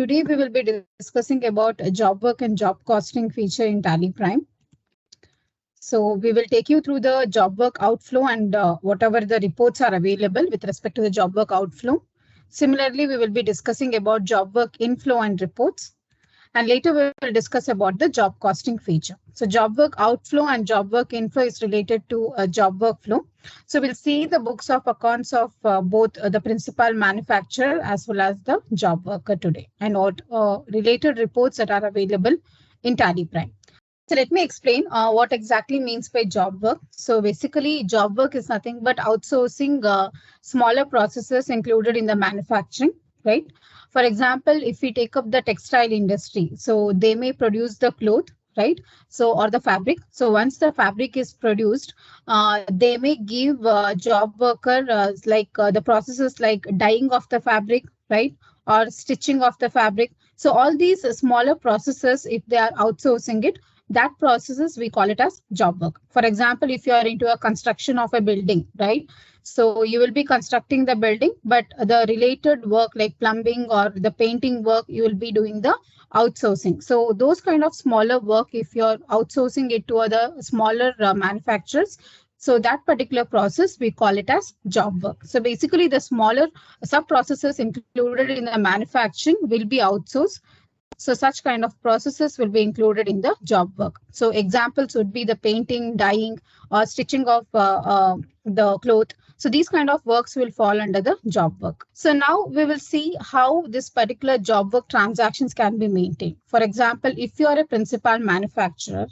Today we will be discussing about a job work and job costing feature in TallyPrime. So we will take you through the job work outflow and whatever the reports are available with respect to the job work outflow. Similarly, we will be discussing about job work inflow and reports. And later we will discuss about the job costing feature. So job work outflow and job work inflow is related to a job workflow. So we'll see the books of accounts of both the principal manufacturer as well as the job worker today, and what related reports that are available in TallyPrime. So let me explain what exactly means by job work. So basically job work is nothing but outsourcing smaller processes included in the manufacturing, right? For example, if we take up the textile industry, so they may produce the cloth, right? So, or the fabric. So once the fabric is produced, they may give job worker the processes like dyeing of the fabric, right? Or stitching of the fabric. So all these smaller processes, if they are outsourcing it, that processes we call it as job work. For example, if you are into a construction of a building, right? So you will be constructing the building, but the related work like plumbing or the painting work, you will be doing the outsourcing. So those kind of smaller work, if you're outsourcing it to other smaller manufacturers, so that particular process, we call it as job work. So basically the smaller sub-processes included in the manufacturing will be outsourced. So such kind of processes will be included in the job work. So examples would be the painting, dyeing, or stitching of the cloth. So these kind of works will fall under the job work. So now we will see how this particular job work transactions can be maintained. For example, if you are a principal manufacturer,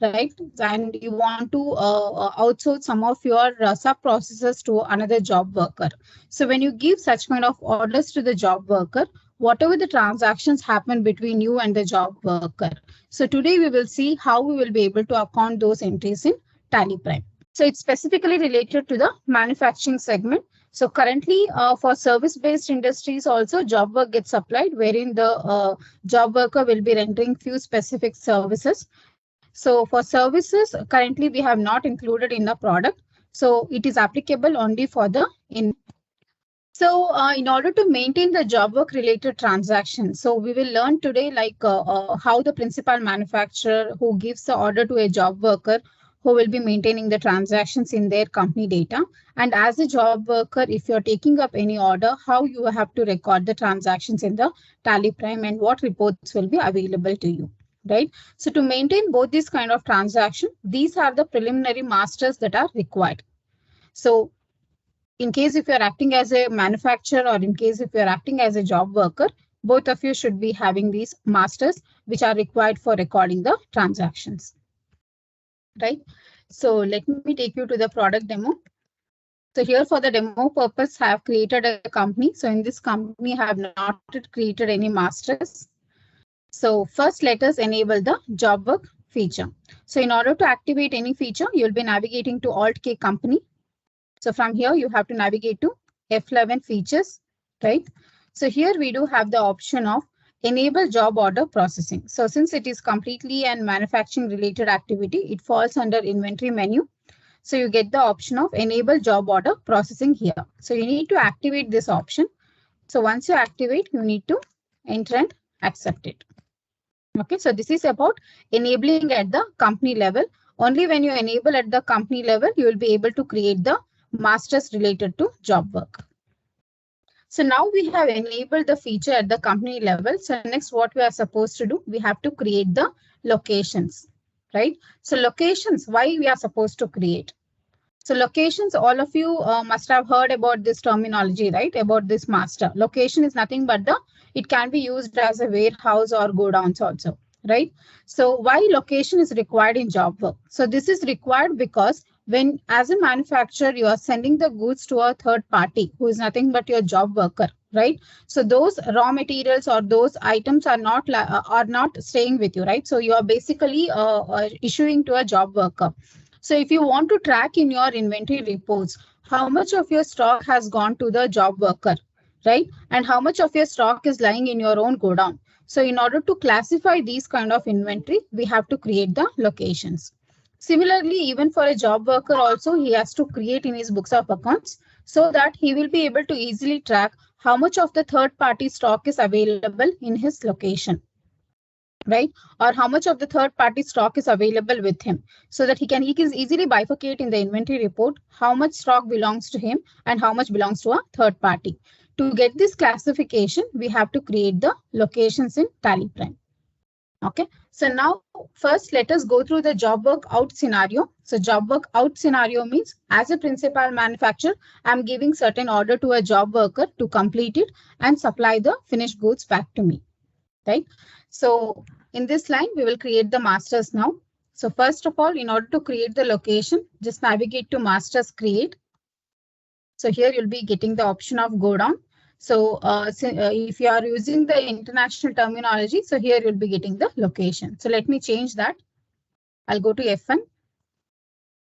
right, and you want to outsource some of your sub-processes to another job worker. So when you give such kind of orders to the job worker, whatever the transactions happen between you and the job worker. So today we will see how we will be able to account those entries in TallyPrime. So it's specifically related to the manufacturing segment. So currently for service-based industries also job work gets applied, wherein the job worker will be rendering few specific services. So for services, currently we have not included in the product. So it is applicable only for the So in order to maintain the job work related transactions, so we will learn today how the principal manufacturer who gives the order to a job worker who will be maintaining the transactions in their company data. And as a job worker, if you're taking up any order, how you have to record the transactions in the TallyPrime and what reports will be available to you. Right. So to maintain both these kind of transactions, these are the preliminary masters that are required. So in case if you're acting as a manufacturer or in case if you're acting as a job worker, both of you should be having these masters which are required for recording the transactions. Right. So let me take you to the product demo. So here for the demo purpose, I have created a company. So in this company, I have not created any masters. So first let us enable the job work feature. So in order to activate any feature, you'll be navigating to Alt-K company. So from here, you have to navigate to F11 features, right? So here we do have the option of enable job order processing. So since it is completely an manufacturing related activity, it falls under inventory menu. So you get the option of enable job order processing here. So you need to activate this option. So once you activate, you need to enter and accept it. Okay, so this is about enabling at the company level. Only when you enable at the company level, you will be able to create the masters related to job work. So now we have enabled the feature at the company level. So next what we are supposed to do, we have to create the locations, right? So locations, why we are supposed to create? So locations, all of you must have heard about this terminology, right? About this master. Location is nothing but it can be used as a warehouse or godowns also, right? So why location is required in job work? So this is required because when as a manufacturer, you are sending the goods to a third party who is nothing but your job worker, right? So those raw materials or those items are not staying with you, right? So you are basically issuing to a job worker. So if you want to track in your inventory reports, how much of your stock has gone to the job worker, right? And how much of your stock is lying in your own godown. So in order to classify these kind of inventory, we have to create the locations. Similarly, even for a job worker also, he has to create in his books of accounts so that he will be able to easily track how much of the third party stock is available in his location, right? Or how much of the third party stock is available with him, so that he can easily bifurcate in the inventory report how much stock belongs to him and how much belongs to a third party. To get this classification, we have to create the locations in TallyPrime. Okay, so now first let us go through the job work out scenario. So job work out scenario means, as a principal manufacturer, I'm giving certain order to a job worker to complete it and supply the finished goods back to me, right? So in this line, we will create the masters now. So first of all, in order to create the location, just navigate to masters create. So here you'll be getting the option of Godown. So if you are using the international terminology, so here you'll be getting the location. So let me change that. I'll go to F1,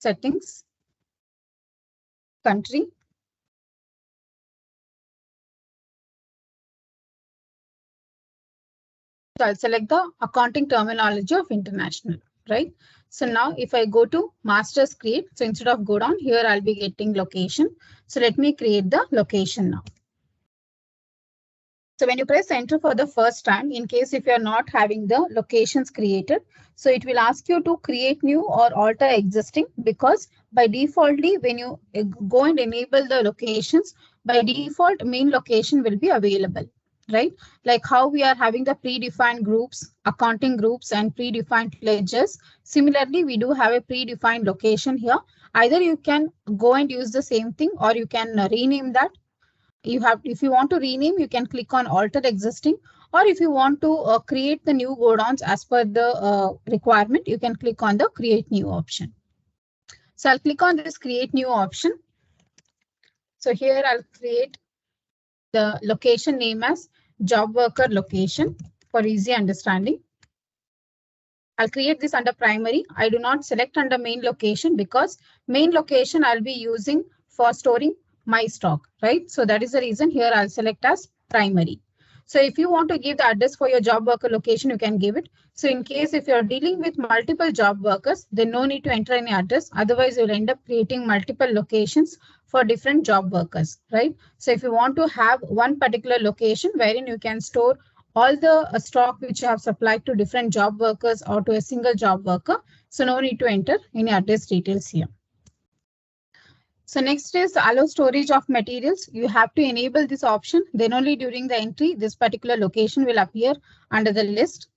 settings, country. So I'll select the accounting terminology of international, right? So now if I go to masters create, so instead of go down here, I'll be getting location. So let me create the location now. So when you press enter for the first time, in case if you're not having the locations created, so it will ask you to create new or alter existing, because by defaultly, when you go and enable the locations, by default main location will be available, right? Like how we are having the predefined groups, accounting groups and predefined ledgers. Similarly, we do have a predefined location here. Either you can go and use the same thing, or you can rename that. If you want to rename, you can click on alter existing, or if you want to create the new godowns as per the requirement, you can click on the create new option. So I'll click on this create new option. So here I'll create the location name as job worker location for easy understanding. I'll create this under primary. I do not select under main location, because main location I'll be using for storing my stock, right? So that is the reason here I'll select as primary. So if you want to give the address for your job worker location, you can give it. So in case if you're dealing with multiple job workers, then no need to enter any address. Otherwise, you'll end up creating multiple locations for different job workers, right? So if you want to have one particular location wherein you can store all the stock which you have supplied to different job workers or to a single job worker, so no need to enter any address details here. So next is allow storage of materials. You have to enable this option. Then only during the entry, this particular location will appear under the list,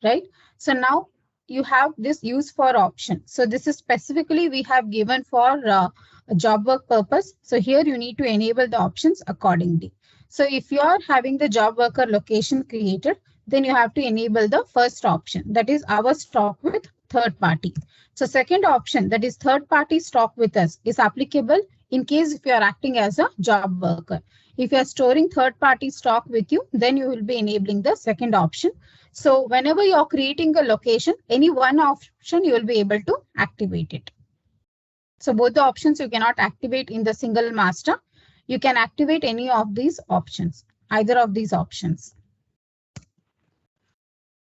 right? So now you have this use for option. So this is specifically we have given for a job work purpose. So here you need to enable the options accordingly. So if you are having the job worker location created, then you have to enable the first option, that is our stock with third party. So second option, that is third party stock with us, is applicable in case if you are acting as a job worker. If you are storing third party stock with you, then you will be enabling the second option. So whenever you are creating a location, any one option you will be able to activate it. So both the options you cannot activate in the single master. You can activate any of these options, either of these options.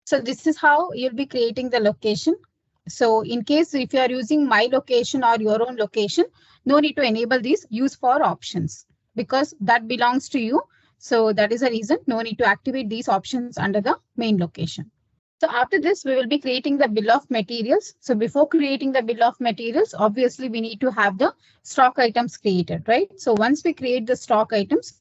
So this is how you'll be creating the location. So in case if you are using my location or your own location, no need to enable these use for options, because that belongs to you. So that is the reason no need to activate these options under the main location. So after this, we will be creating the bill of materials. So before creating the bill of materials, obviously we need to have the stock items created, right? So once we create the stock items,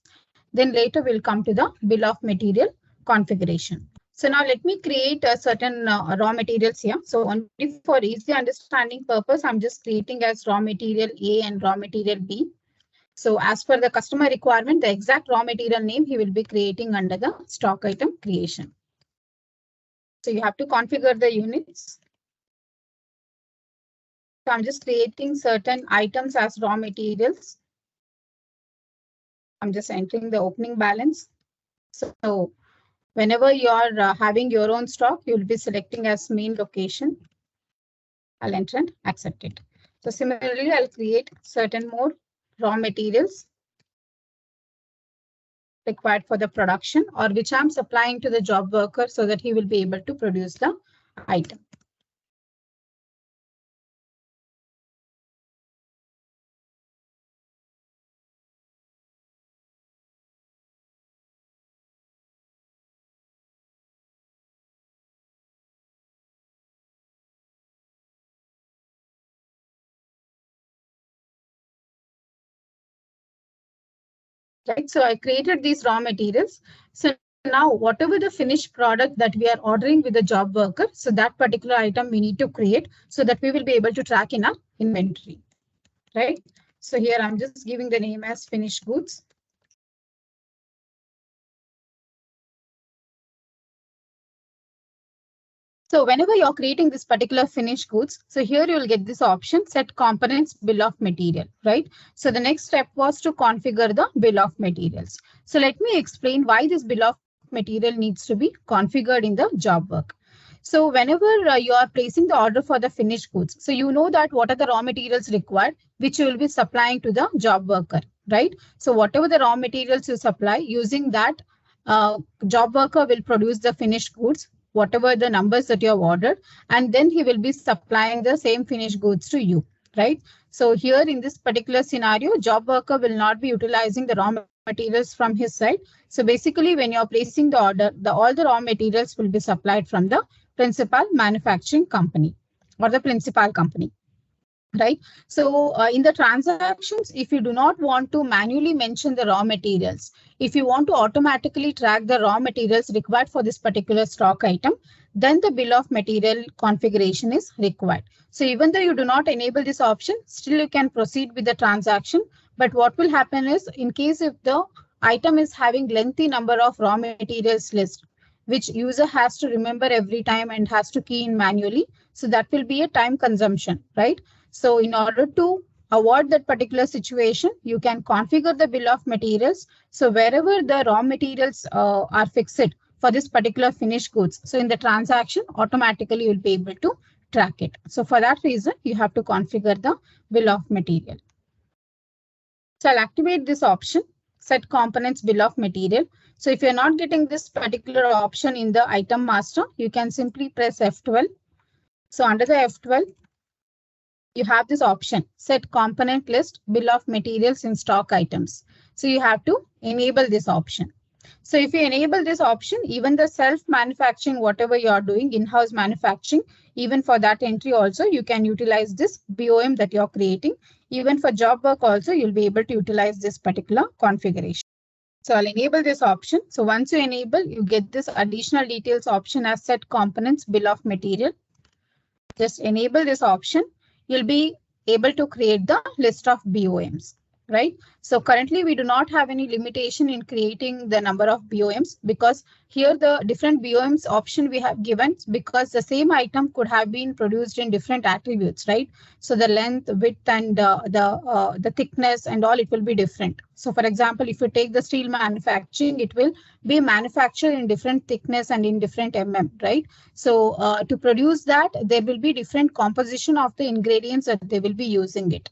then later we'll come to the bill of material configuration. So now let me create a certain raw materials here. So only for easy understanding purpose, I'm just creating as raw material A and raw material B. So as per the customer requirement, the exact raw material name he will be creating under the stock item creation. So you have to configure the units. So I'm just creating certain items as raw materials. I'm just entering the opening balance. So whenever you are having your own stock, you'll be selecting as main location. I'll enter and accept it. So similarly, I'll create certain more raw materials required for the production, or which I'm supplying to the job worker so that he will be able to produce the item. right? So I created these raw materials. So now whatever the finished product that we are ordering with the job worker, so that particular item we need to create so that we will be able to track in our inventory, right? So here I'm just giving the name as finished goods. So whenever you're creating this particular finished goods, so here you will get this option, set components bill of material, right? So the next step was to configure the bill of materials. So let me explain why this bill of material needs to be configured in the job work. So whenever you are placing the order for the finished goods, so you know that what are the raw materials required, which you will be supplying to the job worker, right? So whatever the raw materials you supply, using that, job worker will produce the finished goods, whatever the numbers that you have ordered, and then he will be supplying the same finished goods to you, right? So here in this particular scenario, job worker will not be utilizing the raw materials from his side. So basically, when you're placing the order, all the raw materials will be supplied from the principal manufacturing company or the principal company, right? So in the transactions, if you do not want to manually mention the raw materials, if you want to automatically track the raw materials required for this particular stock item, then the bill of material configuration is required. So even though you do not enable this option, still you can proceed with the transaction. But what will happen is, in case if the item is having lengthy number of raw materials list, which user has to remember every time and has to key in manually, so that will be a time consumption, right? So in order to avoid that particular situation, you can configure the bill of materials. So wherever the raw materials are fixed for this particular finished goods, so in the transaction, automatically you'll be able to track it. So for that reason, you have to configure the bill of material. So I'll activate this option, set components bill of material. So if you're not getting this particular option in the item master, you can simply press F12. So under the F12, you have this option, set component list bill of materials in stock items. So you have to enable this option. So if you enable this option, even the self-manufacturing, whatever you are doing, in-house manufacturing, even for that entry also, you can utilize this BOM that you're creating. Even for job work also, you'll be able to utilize this particular configuration. So I'll enable this option. So once you enable, you get this additional details option as set components bill of material. Just enable this option. You'll be able to create the list of BOMs, right? So currently we do not have any limitation in creating the number of BOMs, because here the different BOMs option we have given, because the same item could have been produced in different attributes, right? So the length, width, and the thickness and all, it will be different. So for example, if you take the steel manufacturing, it will be manufactured in different thickness and in different right? So to produce that, there will be different composition of the ingredients that they will be using it.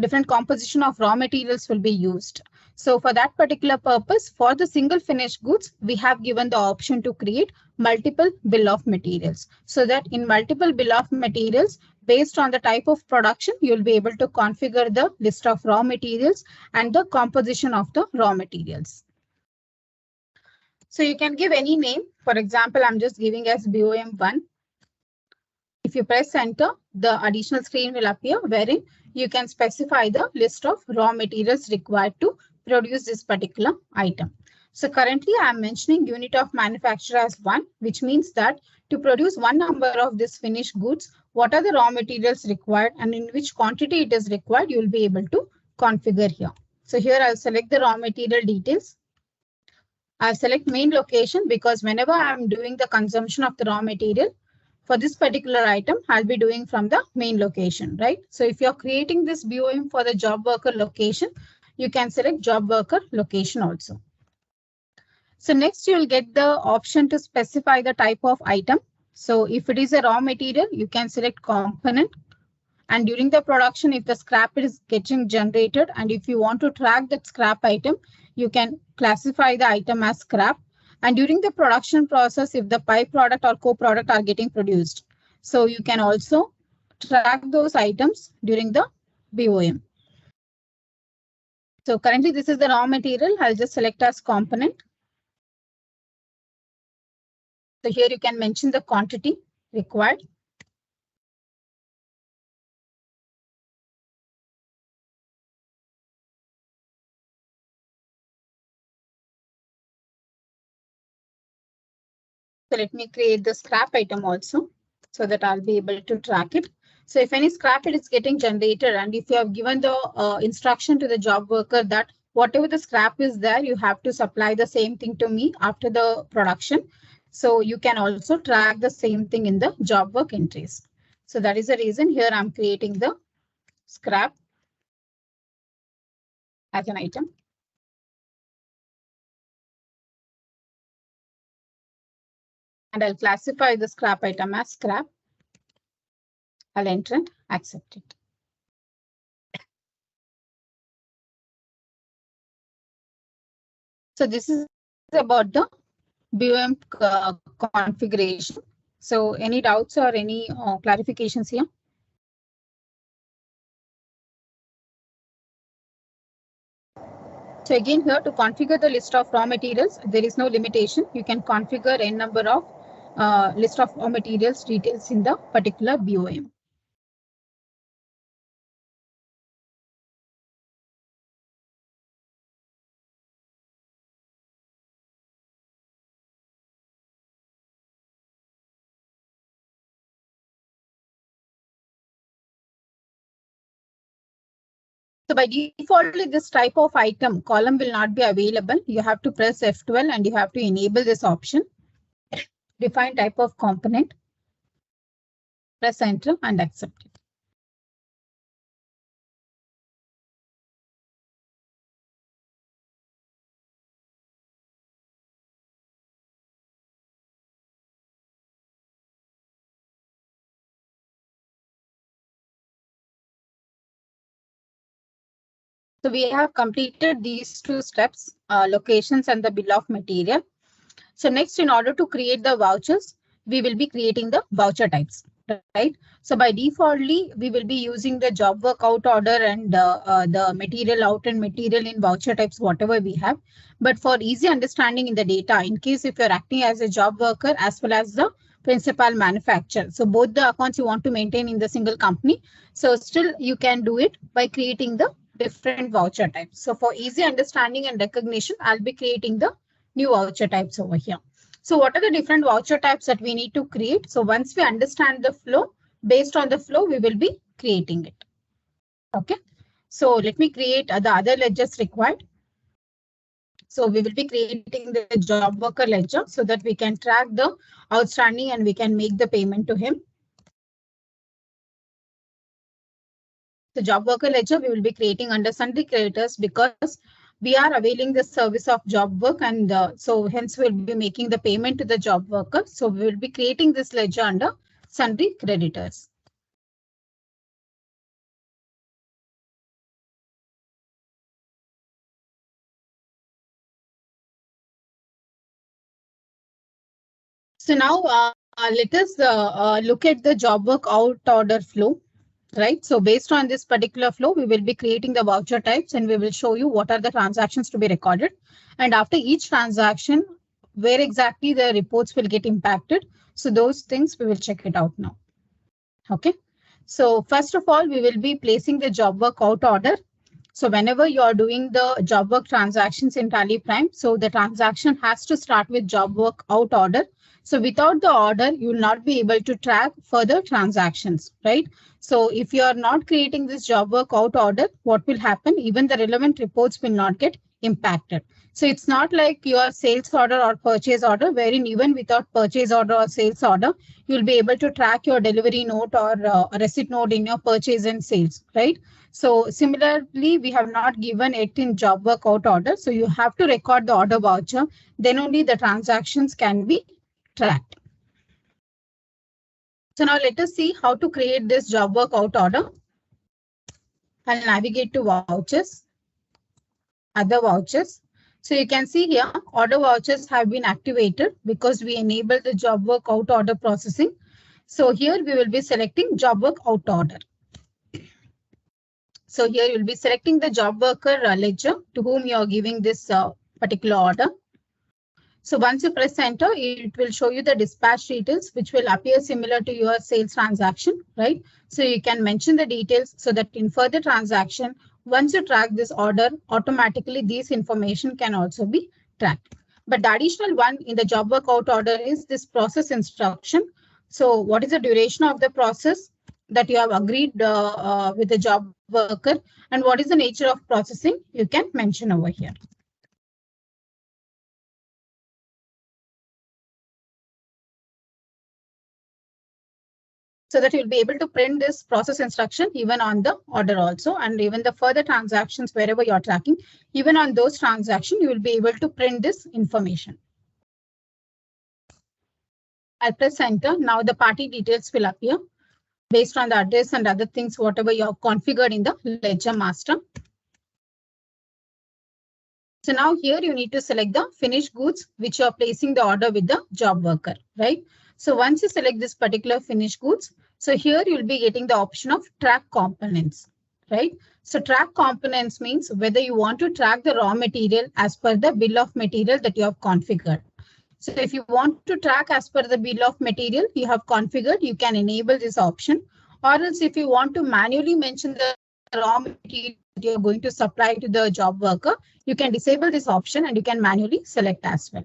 Different composition of raw materials will be used. So for that particular purpose, for the single finished goods, we have given the option to create multiple bill of materials. So that in multiple bill of materials, based on the type of production, you'll be able to configure the list of raw materials and the composition of the raw materials. So you can give any name. For example, I'm just giving as BOM1. If you press enter, the additional screen will appear wherein you can specify the list of raw materials required to produce this particular item. So currently I'm mentioning unit of manufacture as 1, which means that to produce one number of this finished goods, what are the raw materials required and in which quantity it is required, you will be able to configure here. So here I'll select the raw material details. I'll select main location, because whenever I'm doing the consumption of the raw material, for this particular item, I'll be doing from the main location, right? So if you're creating this BOM for the job worker location, you can select job worker location also. So next you'll get the option to specify the type of item. So if it is a raw material, you can select component. And during the production, if the scrap is getting generated and if you want to track that scrap item, you can classify the item as scrap. And during the production process, if the pie product or co-product are getting produced, so you can also track those items during the BOM. So currently this is the raw material. I'll just select as component. So here you can mention the quantity required. So let me create the scrap item also so that I'll be able to track it. So if any scrap it is getting generated, and if you have given the instruction to the job worker that whatever the scrap is there, you have to supply the same thing to me after the production. So you can also track the same thing in the job work entries. So that is the reason here I'm creating the scrap as an item. And I'll classify the scrap item as scrap. I'll enter and accept it. So this is about the BOM configuration. So any doubts or any clarifications here? So again here to configure the list of raw materials, there is no limitation. You can configure n number of list of raw materials details in the particular BOM. So by default, this type of item column will not be available. You have to press F12 and you have to enable this option. Define type of component. Press enter and accept it. So we have completed these two steps, locations and the bill of material. So next, in order to create the vouchers, we will be creating the voucher types, right? So by defaultly, we will be using the job work out order and the material out and material in voucher types, whatever we have. But for easy understanding in the data, in case if you're acting as a job worker as well as the principal manufacturer, so both the accounts you want to maintain in the single company, so still you can do it by creating the different voucher types. So for easy understanding and recognition, I'll be creating the new voucher types over here. So what are the different voucher types that we need to create? So once we understand the flow, based on the flow, we will be creating it. Okay. So let me create the other ledgers required. So we will be creating the job worker ledger so that we can track the outstanding and we can make the payment to him. The job worker ledger we will be creating under sundry creditors because we are availing the service of job work, and so hence we'll be making the payment to the job worker. So we will be creating this ledger under sundry creditors. So now let us look at the job work out order flow. Right. So based on this particular flow, we will be creating the voucher types and we will show you what are the transactions to be recorded. And after each transaction, where exactly the reports will get impacted. So those things we will check it out now. Okay. So first of all, we will be placing the job work out order. So whenever you are doing the job work transactions in TallyPrime, so the transaction has to start with job work out order. So without the order, you will not be able to track further transactions, right? So if you are not creating this job work out order, what will happen? Even the relevant reports will not get impacted. So it's not like your sales order or purchase order, wherein even without purchase order or sales order, you'll be able to track your delivery note or receipt note in your purchase and sales, right? So similarly, we have not given it in job work out order. So you have to record the order voucher. Then only the transactions can be tracked. So now let us see how to create this job work out order. I'll navigate to vouchers, other vouchers. So you can see here, order vouchers have been activated because we enabled the job work out order processing. So here we will be selecting job work out order. So here you'll be selecting the job worker ledger to whom you are giving this particular order. So once you press enter, it will show you the dispatch details, which will appear similar to your sales transaction, right? So you can mention the details so that in further transaction, once you track this order, automatically these information can also be tracked. But the additional one in the job work out order is this process instruction. So what is the duration of the process that you have agreed with the job worker, and what is the nature of processing? You can mention over here. So that you'll be able to print this process instruction even on the order also, and even the further transactions wherever you're tracking, even on those transactions, you will be able to print this information. I'll press enter. Now the party details will appear based on the address and other things, whatever you have configured in the ledger master. So now here you need to select the finished goods, which you are placing the order with the job worker, right? So once you select this particular finished goods, so here you'll be getting the option of track components, right? So track components means whether you want to track the raw material as per the bill of material that you have configured. So if you want to track as per the bill of material you have configured, you can enable this option. Or else if you want to manually mention the raw material that you're going to supply to the job worker, you can disable this option and you can manually select as well.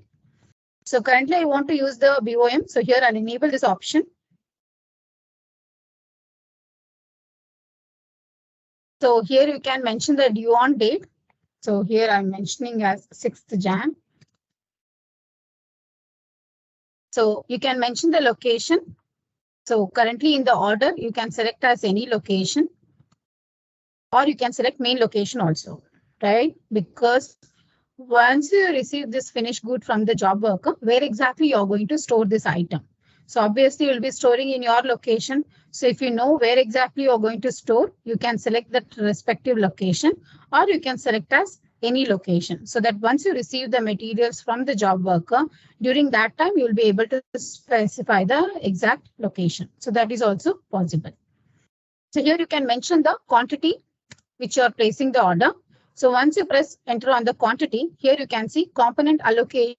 So currently I want to use the BOM. So here I'll enable this option. So here you can mention the due on date. So here I'm mentioning as 6th Jan. So you can mention the location. So currently in the order, you can select as any location, or you can select main location also, right? Because once you receive this finished good from the job worker, where exactly you're going to store this item. So obviously you'll be storing in your location. So if you know where exactly you're going to store, you can select that respective location, or you can select as any location, so that once you receive the materials from the job worker, during that time, you'll be able to specify the exact location. So that is also possible. So here you can mention the quantity which you are placing the order. So once you press enter on the quantity, here you can see component allocation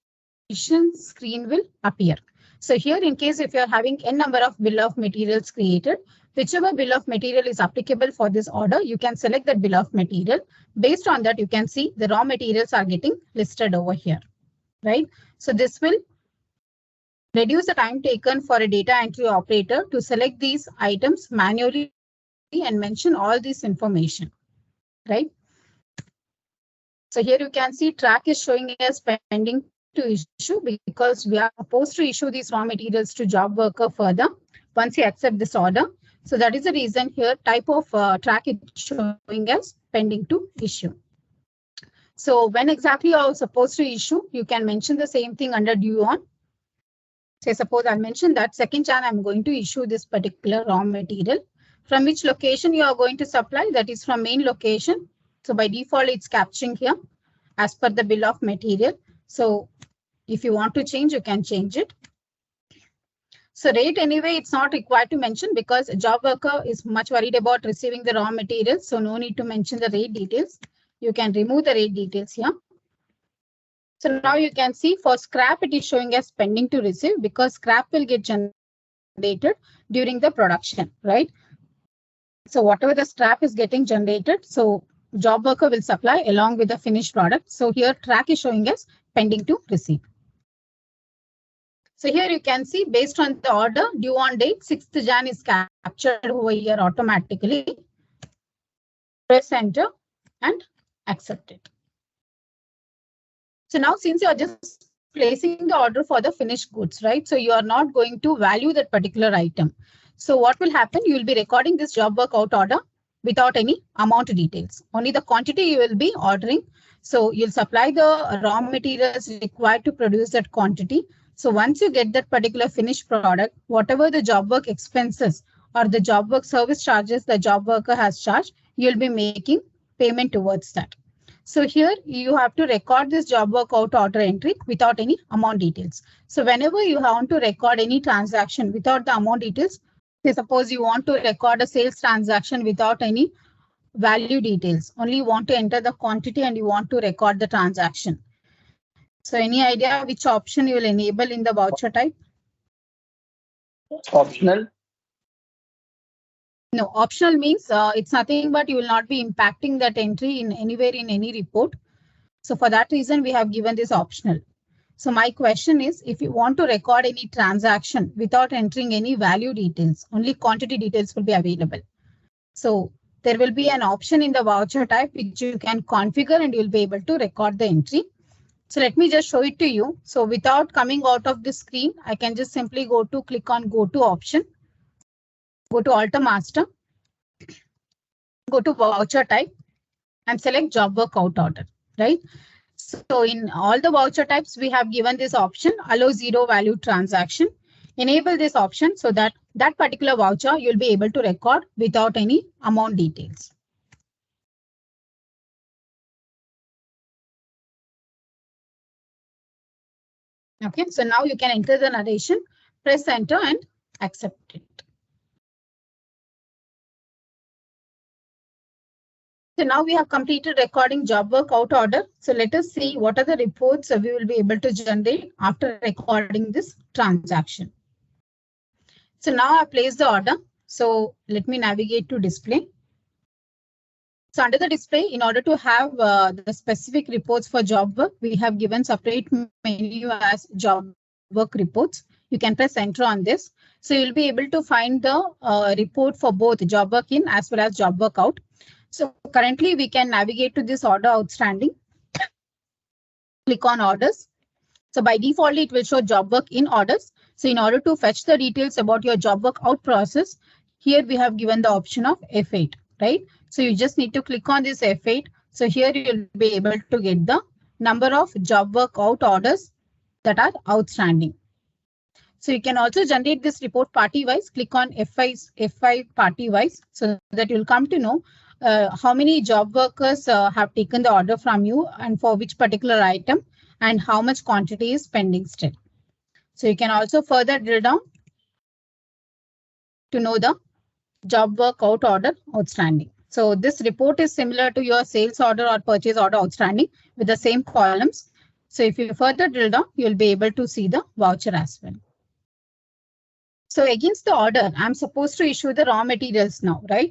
screen will appear. So here in case if you are having n number of bill of materials created, whichever bill of material is applicable for this order, you can select that bill of material. Based on that, you can see the raw materials are getting listed over here, right? So this will reduce the time taken for a data entry operator to select these items manually and mention all this information, right? So here you can see track is showing as pending to issue because we are supposed to issue these raw materials to job worker further once you accept this order. So that is the reason here type of track is showing as pending to issue. So when exactly you are supposed to issue, you can mention the same thing under due on. Say suppose I mentioned that 2nd Jan I'm going to issue this particular raw material. From which location you are going to supply, that is from main location. So by default, it's capturing here as per the bill of material. So if you want to change, you can change it. So rate anyway, it's not required to mention because a job worker is much worried about receiving the raw materials. So no need to mention the rate details. You can remove the rate details here. So now you can see for scrap, it is showing as pending to receive because scrap will get generated during the production, right? So whatever the scrap is getting generated, so job worker will supply along with the finished product. So here track is showing as pending to receive. So here you can see based on the order due on date 6th Jan is captured over here automatically. Press enter and accept it. So now since you are just placing the order for the finished goods, right? So you are not going to value that particular item. So what will happen? You will be recording this job work out order without any amount details. Only the quantity you will be ordering. So you'll supply the raw materials required to produce that quantity. So once you get that particular finished product, whatever the job work expenses or the job work service charges the job worker has charged, you'll be making payment towards that. So here you have to record this job work out order entry without any amount details. So whenever you want to record any transaction without the amount details, say suppose you want to record a sales transaction without any value details, only you want to enter the quantity and you want to record the transaction. So any idea which option you will enable in the voucher type? Optional. No, optional means it's nothing but you will not be impacting that entry in anywhere in any report. So for that reason, we have given this optional. So my question is, if you want to record any transaction without entering any value details, only quantity details will be available. So there will be an option in the voucher type which you can configure and you'll be able to record the entry. So let me just show it to you. So without coming out of the screen, I can just simply click on go to option, go to Alter Master, go to voucher type and select job work out order, right? So in all the voucher types, we have given this option, allow zero value transaction. Enable this option so that that particular voucher you'll be able to record without any amount details. Okay, so now you can enter the narration, press enter and accept it. So now we have completed recording job work out order. So let us see what are the reports we will be able to generate after recording this transaction. So now I place the order. So let me navigate to display. So under the display, in order to have the specific reports for job work, we have given separate menu as job work reports. You can press enter on this. So you'll be able to find the report for both job work in as well as job work out. So currently we can navigate to this order outstanding. Click on orders. So by default, it will show job work in orders. So in order to fetch the details about your job work out process, here we have given the option of F8, right? So you just need to click on this F8. So here you'll be able to get the number of job work out orders that are outstanding. So you can also generate this report party wise. Click on F5 party wise so that you'll come to know how many job workers have taken the order from you and for which particular item and how much quantity is pending still. So you can also further drill down to know the job work out order outstanding. So this report is similar to your sales order or purchase order outstanding with the same columns. So if you further drill down, you'll be able to see the voucher as well. So against the order, I'm supposed to issue the raw materials now, right?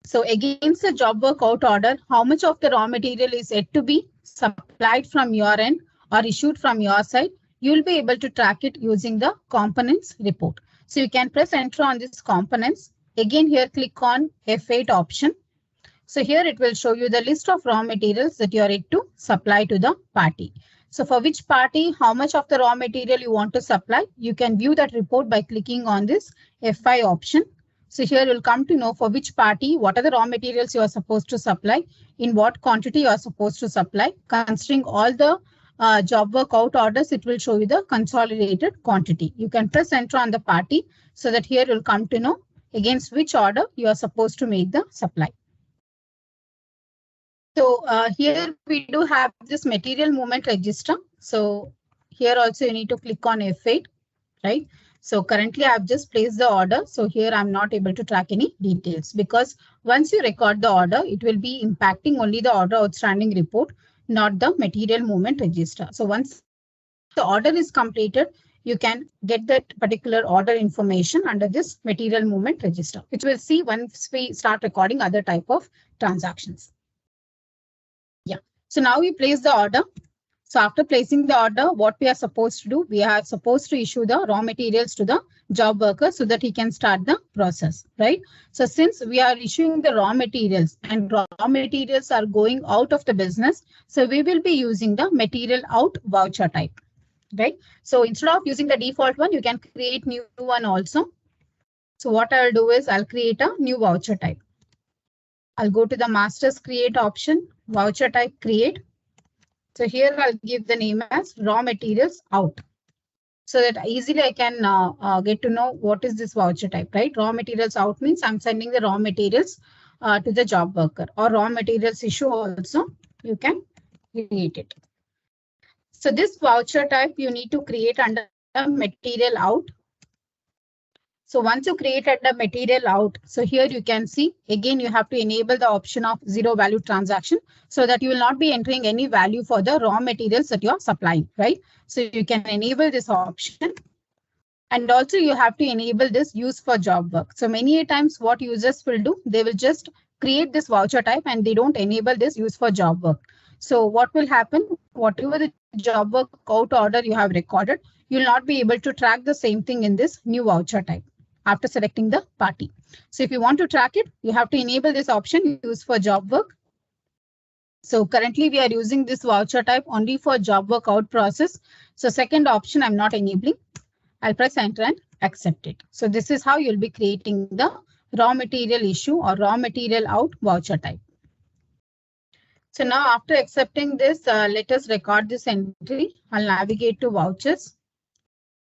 So against the job work out order, how much of the raw material is yet to be supplied from your end or issued from your side, you'll be able to track it using the components report. So you can press enter on this components. Again, here click on F8 option. So here it will show you the list of raw materials that you are yet to supply to the party. So for which party, how much of the raw material you want to supply, you can view that report by clicking on this F5 option. So here you'll come to know for which party, what are the raw materials you are supposed to supply, in what quantity you are supposed to supply. Considering all the job work out orders, it will show you the consolidated quantity. You can press enter on the party so that here you'll come to know against which order you are supposed to make the supply. So here we do have this material movement register. So here also you need to click on F8, right? So currently I've just placed the order. So here I'm not able to track any details because once you record the order, it will be impacting only the order outstanding report, not the material movement register. So once the order is completed, you can get that particular order information under this material movement register, which we'll see once we start recording other type of transactions. Yeah, so now we place the order. So after placing the order, what we are supposed to do, we are supposed to issue the raw materials to the job worker so that he can start the process, right? So since we are issuing the raw materials and raw materials are going out of the business, so we will be using the material out voucher type, right? So instead of using the default one, you can create new one also. So what I'll do is I'll create a new voucher type. I'll go to the master's create option, voucher type create. So here I'll give the name as raw materials out so that easily I can get to know what is this voucher type, right? Raw materials out means I'm sending the raw materials to the job worker, or raw materials issue also you can create it. So this voucher type you need to create under material out. So once you created the material out, so here you can see, again, you have to enable the option of zero value transaction so that you will not be entering any value for the raw materials that you're supplying, right? So you can enable this option. And also you have to enable this use for job work. So many times what users will do, they will just create this voucher type and they don't enable this use for job work. So what will happen? Whatever the job work out order you have recorded, you will not be able to track the same thing in this new voucher type after selecting the party. So if you want to track it, you have to enable this option use for job work. So currently we are using this voucher type only for job work out process. So second option I'm not enabling. I'll press enter and accept it. So this is how you'll be creating the raw material issue or raw material out voucher type. So now after accepting this, let us record this entry. I'll navigate to vouchers,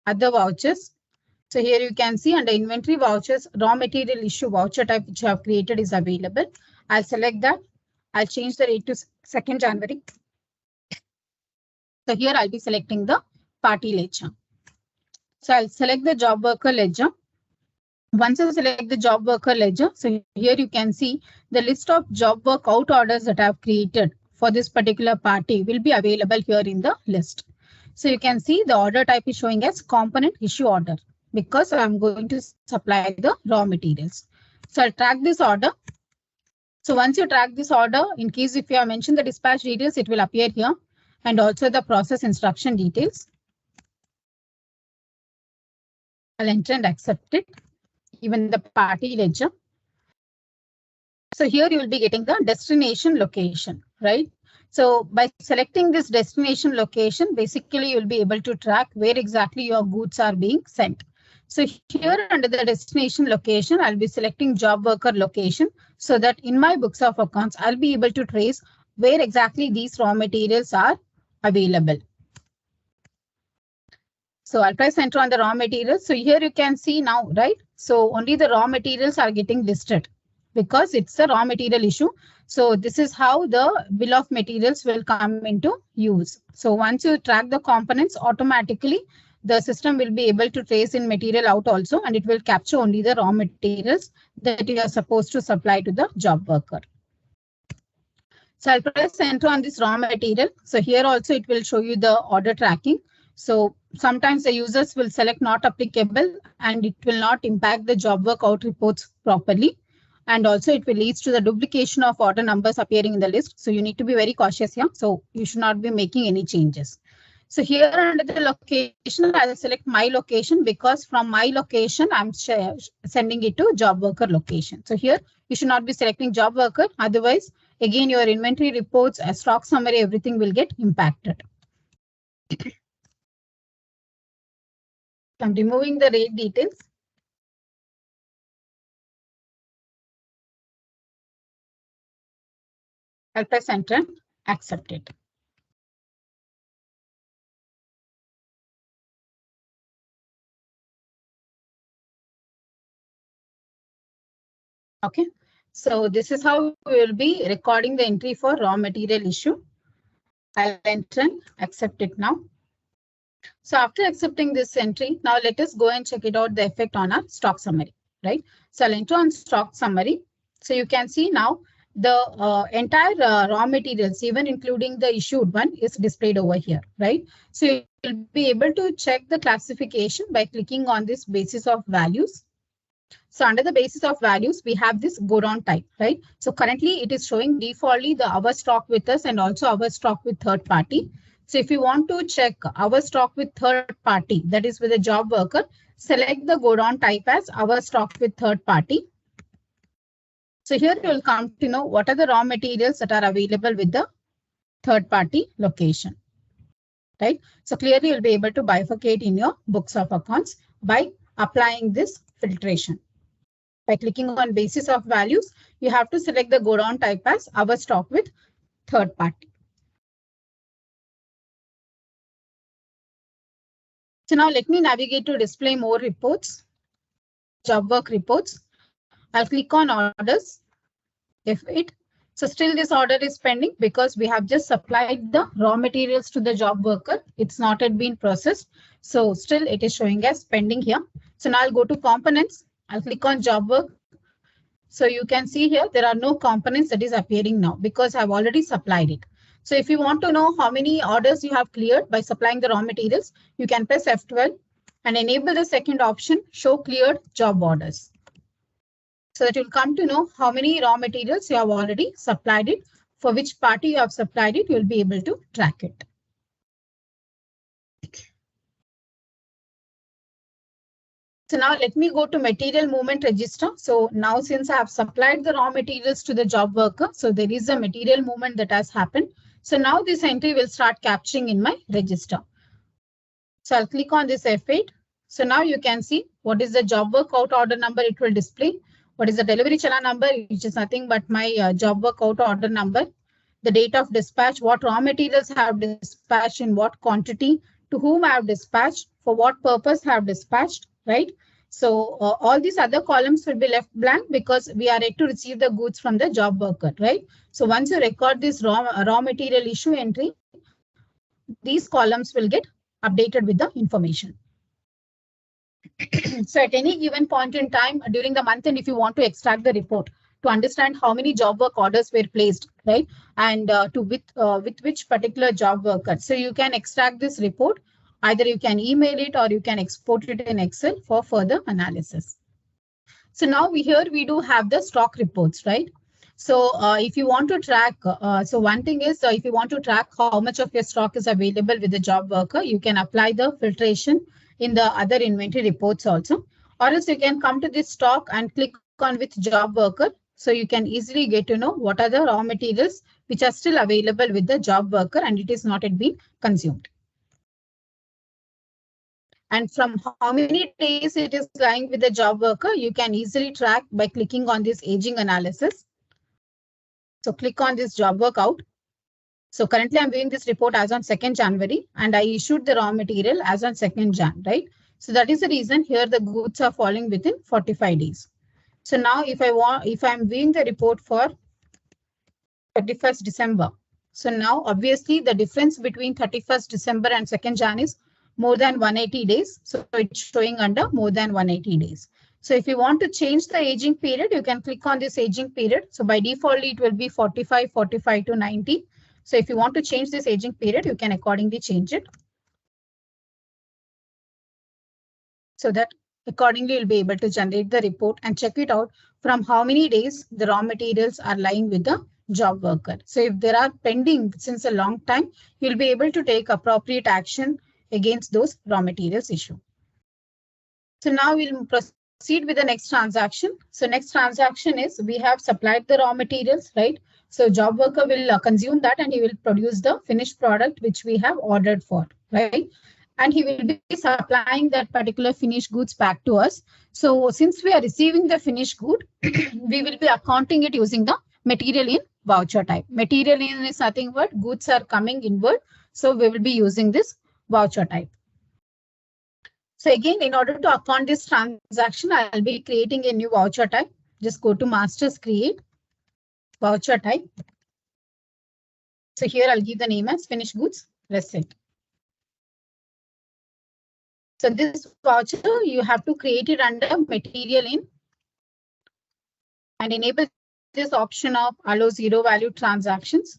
other vouchers. So here you can see under inventory vouchers, raw material issue voucher type which I have created is available. I'll select that. I'll change the date to 2nd January. So here I'll be selecting the party ledger. So I'll select the job worker ledger. Once I select the job worker ledger, so here you can see the list of job work out orders that I have created for this particular party will be available here in the list. So you can see the order type is showing as component issue order because I'm going to supply the raw materials. So I'll track this order. So once you track this order, in case if you have mentioned the dispatch details, it will appear here and also the process instruction details. I'll enter and accept it. Even the party ledger. So here you will be getting the destination location, right? So by selecting this destination location, basically you will be able to track where exactly your goods are being sent. So here under the destination location, I'll be selecting job worker location so that in my books of accounts, I'll be able to trace where exactly these raw materials are available. So I'll press enter on the raw materials. So here you can see now, right? So only the raw materials are getting listed because it's a raw material issue. So this is how the bill of materials will come into use. So once you track the components, automatically the system will be able to trace in material out also, and it will capture only the raw materials that you are supposed to supply to the job worker. So I'll press enter on this raw material. So here also it will show you the order tracking. So sometimes the users will select not applicable and it will not impact the job work out reports properly. And also it will lead to the duplication of order numbers appearing in the list. So you need to be very cautious here. So you should not be making any changes. So here under the location, I'll select my location because from my location, I'm sending it to job worker location. So here you should not be selecting job worker. Otherwise, again, your inventory reports, a stock summary, everything will get impacted. I'm removing the rate details. I'll press enter and accept it. Okay, so this is how we will be recording the entry for raw material issue. I'll enter and accept it now. So after accepting this entry, now let us go and check it out the effect on our stock summary, right? So I'll enter on stock summary. So you can see now the entire raw materials, even including the issued one, is displayed over here, right? So you'll be able to check the classification by clicking on this basis of values. So under the basis of values, we have this Godown type, right? So currently it is showing defaultly the our stock with us and also our stock with third party. So if you want to check our stock with third party, that is with a job worker, select the Godown type as our stock with third party. So here you will come to know what are the raw materials that are available with the third party location, right? So clearly you'll be able to bifurcate in your books of accounts by applying this filtration. By clicking on basis of values, you have to select the Godown type as our stock with third party. So now let me navigate to display more reports, job work reports. I'll click on orders. So still this order is pending because we have just supplied the raw materials to the job worker. It's not yet been processed. So still it is showing as pending here. So now I'll go to components. I'll click on job work. So you can see here there are no components that is appearing now because I've already supplied it. So if you want to know how many orders you have cleared by supplying the raw materials, you can press F12 and enable the second option, show cleared job orders. So that you'll come to know how many raw materials you have already supplied it, for which party you have supplied it, you'll be able to track it. So now let me go to material movement register. So now since I have supplied the raw materials to the job worker, so there is a material movement that has happened. So now this entry will start capturing in my register. So I'll click on this F8. So now you can see what is the job work out order number it will display. What is the delivery chala number, which is nothing but my job work out order number. The date of dispatch, what raw materials have dispatched in what quantity, to whom I have dispatched, for what purpose I have dispatched, right? So all these other columns will be left blank because we are yet to receive the goods from the job worker, right? So once you record this raw material issue entry, these columns will get updated with the information. So at any given point in time during the month, and if you want to extract the report to understand how many job work orders were placed, right, and with which particular job worker, so you can extract this report. Either you can email it or you can export it in Excel for further analysis. So now we do have the stock reports, right? So if you want to track, so one thing is if you want to track how much of your stock is available with the job worker, you can apply the filtration in the other inventory reports also, or else you can come to this stock and click on with job worker. So you can easily get to know what are the raw materials which are still available with the job worker and it is not yet been consumed. And from how many days it is lying with the job worker, you can easily track by clicking on this aging analysis. So click on this job work out. So currently I'm doing this report as on 2nd January and I issued the raw material as on 2nd Jan, right? So that is the reason here the goods are falling within 45 days. So now if I'm viewing the report for 31st December. So now obviously the difference between 31st December and 2nd Jan is more than 180 days. So it's showing under more than 180 days. So if you want to change the aging period, you can click on this aging period. So by default, it will be 45 to 90. So if you want to change this aging period, you can accordingly change it. So that accordingly you'll be able to generate the report and check it out from how many days the raw materials are lying with the job worker. So if there are pending since a long time, you'll be able to take appropriate action against those raw materials issue. So now we'll proceed with the next transaction. So next transaction is we have supplied the raw materials, right? So job worker will consume that and he will produce the finished product which we have ordered for, right? And he will be supplying that particular finished goods back to us. So since we are receiving the finished good, we will be accounting it using the material in voucher type. Material in is nothing but goods are coming inward. So we will be using this voucher type. So again, in order to account this transaction, I'll be creating a new voucher type. Just go to Masters, create voucher type. So here I'll give the name as finished goods receipt. So this voucher, you have to create it under material in and enable this option of allow zero value transactions.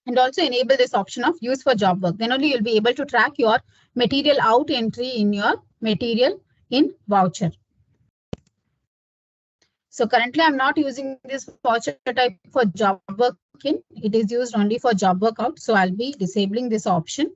And also enable this option of use for job work. Then only you'll be able to track your material out entry in your material in voucher. So currently I'm not using this voucher type for job work in. It is used only for job work out. So I'll be disabling this option.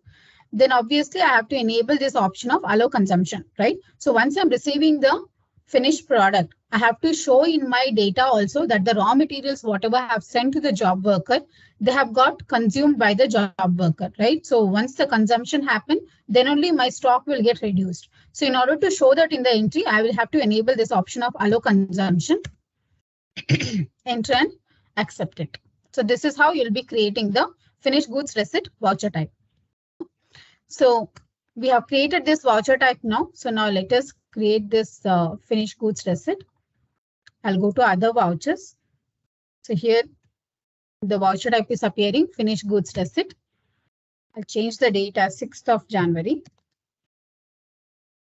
Then obviously I have to enable this option of allow consumption, right? So once I'm receiving the finished product, I have to show in my data also that the raw materials, whatever I have sent to the job worker, they have got consumed by the job worker, right? So once the consumption happens, then only my stock will get reduced. So in order to show that in the entry, I will have to enable this option of allow consumption, enter and accept it. So this is how you'll be creating the finished goods receipt voucher type. So we have created this voucher type now. So now let us create this finished goods receipt. I'll go to other vouchers. So here the voucher type is appearing finished goods receipt. I'll change the date as 6th of January.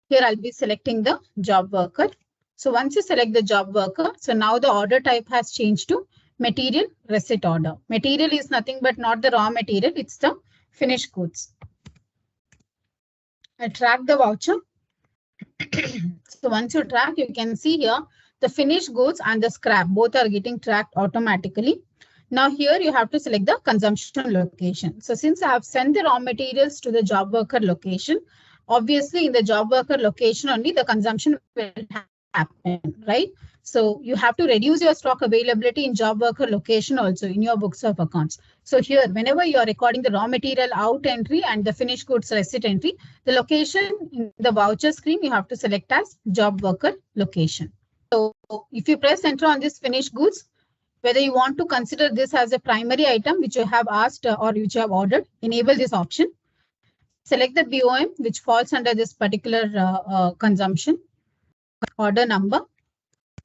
Here I'll be selecting the job worker. So once you select the job worker, so now the order type has changed to material receipt order. Material is nothing but not the raw material, it's the finished goods. I track the voucher. So once you track, you can see here the finished goods and the scrap both are getting tracked automatically. Now here you have to select the consumption location. So since I have sent the raw materials to the job worker location, obviously in the job worker location only the consumption will happen, right? So you have to reduce your stock availability in job worker location also in your books of accounts. So here, whenever you are recording the raw material out entry and the finished goods receipt entry, the location in the voucher screen, you have to select as job worker location. So if you press enter on this finished goods, whether you want to consider this as a primary item which you have asked or which you have ordered, enable this option. Select the BOM which falls under this particular consumption order number.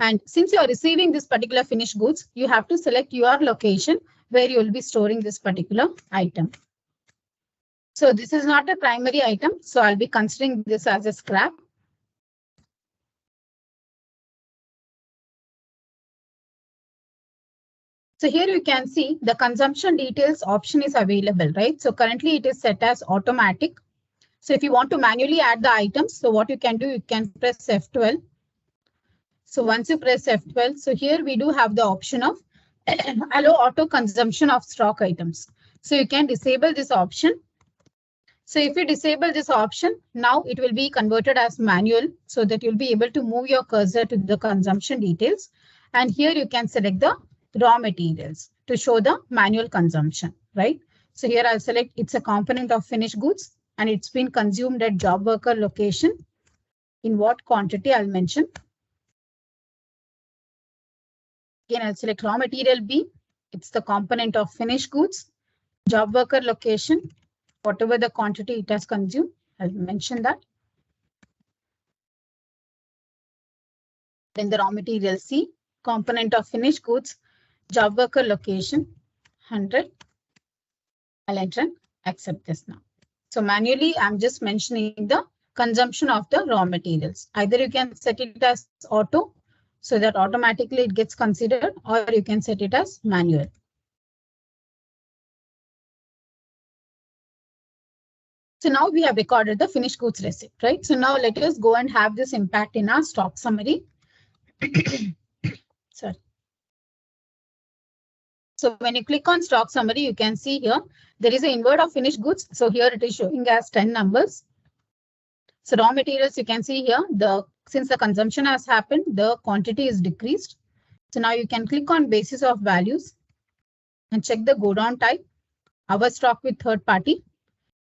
And since you are receiving this particular finished goods, you have to select your location where you will be storing this particular item. So this is not a primary item, so I'll be considering this as a scrap. So here you can see the consumption details option is available, right? So currently it is set as automatic. So if you want to manually add the items, so what you can do, you can press F12. So once you press F12, so here we do have the option of allow auto consumption of stock items. So you can disable this option. So if you disable this option, now it will be converted as manual so that you'll be able to move your cursor to the consumption details. And here you can select the raw materials to show the manual consumption, right? So here I'll select it's a component of finished goods and it's been consumed at job worker location. In what quantity I'll mention. Again, I'll select raw material B. It's the component of finished goods, job worker location, whatever the quantity it has consumed, I'll mention that. Then the raw material C, component of finished goods, job worker location, 100. I'll enter and accept this now. So manually, I'm just mentioning the consumption of the raw materials. Either you can set it as auto, so that automatically it gets considered, or you can set it as manual. So now we have recorded the finished goods receipt, right? So now let us go and have this impact in our stock summary. Sorry. So when you click on stock summary, you can see here, there is an invert of finished goods. So here it is showing as 10 numbers. So raw materials, you can see here, since the consumption has happened, the quantity is decreased. So now you can click on basis of values and check the Godown type, our stock with third party.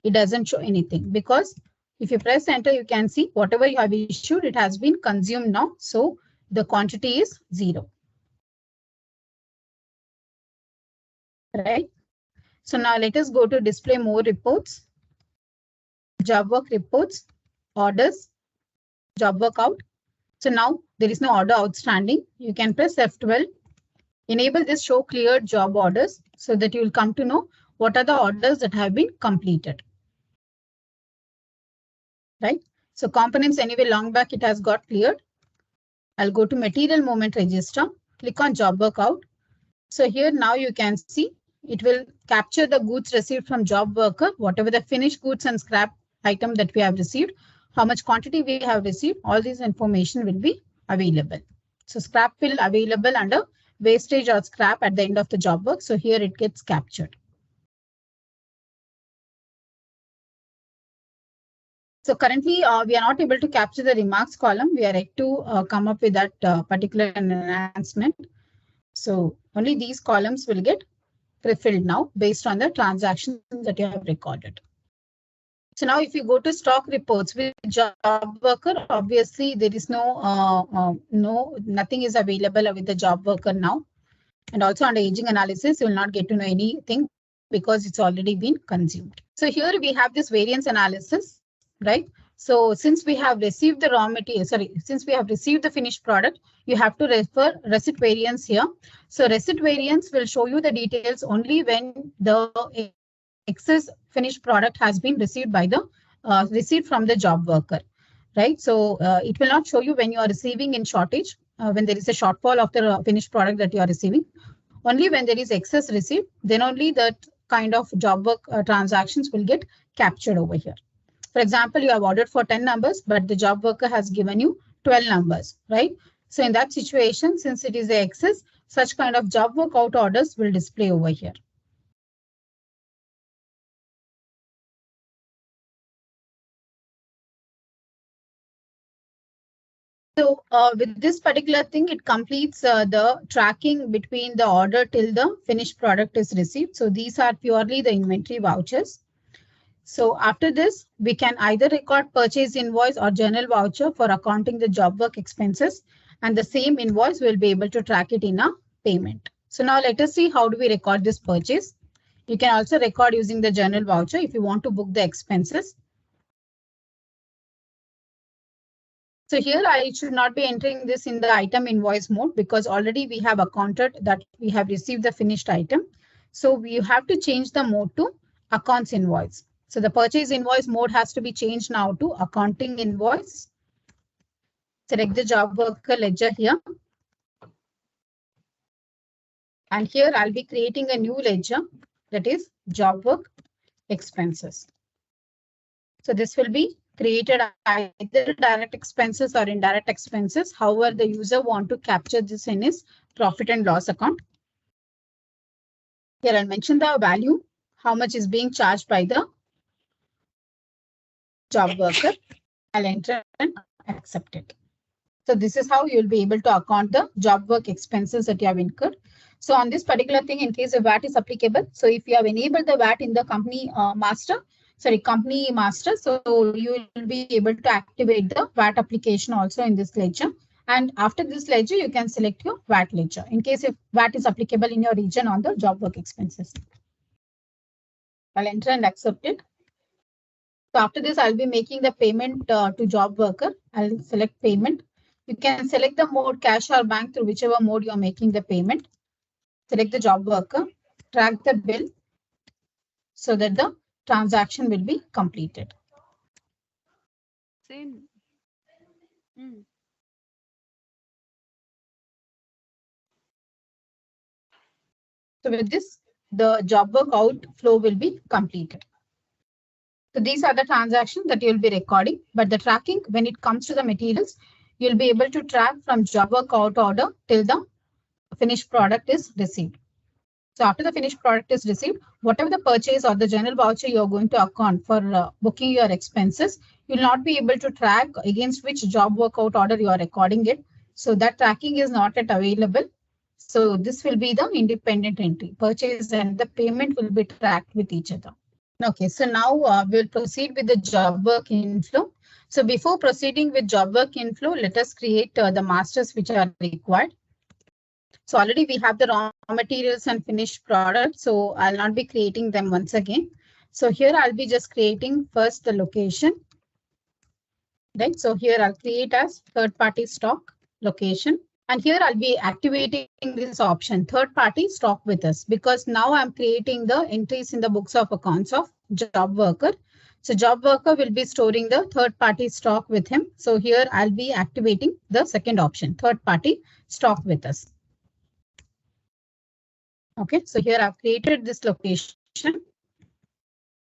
It doesn't show anything because if you press enter, you can see whatever you have issued, it has been consumed now. So the quantity is 0. Right. So now let us go to display more reports, job work reports, orders, job work out. So now there is no order outstanding. You can press F12, enable this show cleared job orders so that you will come to know what are the orders that have been completed. Right. So components anyway long back it has got cleared. I'll go to material movement register, click on job work out. So here now you can see it will capture the goods received from job worker, whatever the finished goods and scrap item that we have received, how much quantity we have received, all this information will be available. So scrap will available under wastage or scrap at the end of the job work. So here it gets captured. So currently we are not able to capture the remarks column. We are yet to come up with that particular enhancement. So only these columns will get pre-filled now based on the transactions that you have recorded. So now if you go to stock reports with job worker, obviously there is nothing is available with the job worker now. And also under aging analysis, you will not get to know anything because it's already been consumed. So here we have this variance analysis, right? So since we have received the raw material, since we have received the finished product, you have to refer receipt variance here. So receipt variance will show you the details only when the excess finished product has been received by the received from the job worker, right? So it will not show you when you are receiving in shortage, when there is a shortfall of the finished product that you are receiving. Only when there is excess received, then only that kind of job work transactions will get captured over here. For example, you have ordered for 10 numbers, but the job worker has given you 12 numbers, right? So in that situation, since it is the excess, such kind of job work out orders will display over here. So with this particular thing, it completes the tracking between the order till the finished product is received. So these are purely the inventory vouchers. So after this, we can either record purchase invoice or journal voucher for accounting the job work expenses, and the same invoice will be able to track it in a payment. So now let us see how do we record this purchase. You can also record using the journal voucher if you want to book the expenses. So here I should not be entering this in the item invoice mode because already we have accounted that we have received the finished item. So we have to change the mode to accounts invoice. So the purchase invoice mode has to be changed now to accounting invoice. Select the job worker ledger here. And here I'll be creating a new ledger, that is job work expenses. So this will be created either direct expenses or indirect expenses. However, the user want to capture this in his profit and loss account. Here I'll mention the value, how much is being charged by the job worker. I'll enter and accept it. So this is how you'll be able to account the job work expenses that you have incurred. So on this particular thing, in case the VAT is applicable, so if you have enabled the VAT in the company master, so you will be able to activate the VAT application also in this ledger. And after this ledger, you can select your VAT ledger in case if VAT is applicable in your region on the job work expenses. I'll enter and accept it. So after this, I'll be making the payment to job worker. I'll select payment. You can select the mode cash or bank through whichever mode you're making the payment. Select the job worker, track the bill so that the transaction will be completed. Same. So with this, the job work outflow will be completed. So these are the transactions that you'll be recording, but the tracking, when it comes to the materials, you'll be able to track from job work out order till the finished product is received. So after the finished product is received, whatever the purchase or the general voucher you're going to account for booking your expenses, you'll not be able to track against which job work out order you are recording it. So that tracking is not yet available. So this will be the independent entry. Purchase and the payment will be tracked with each other. Okay, so now we'll proceed with the job work inflow. So before proceeding with job work inflow, let us create the masters which are required. So already we have the raw materials and finished products. So I'll not be creating them once again. So here I'll be just creating first the location. Right. So here I'll create as third party stock location. And here I'll be activating this option, third party stock with us, because now I'm creating the entries in the books of accounts of job worker. So job worker will be storing the third party stock with him. So here I'll be activating the second option, third party stock with us. Okay, so here I've created this location.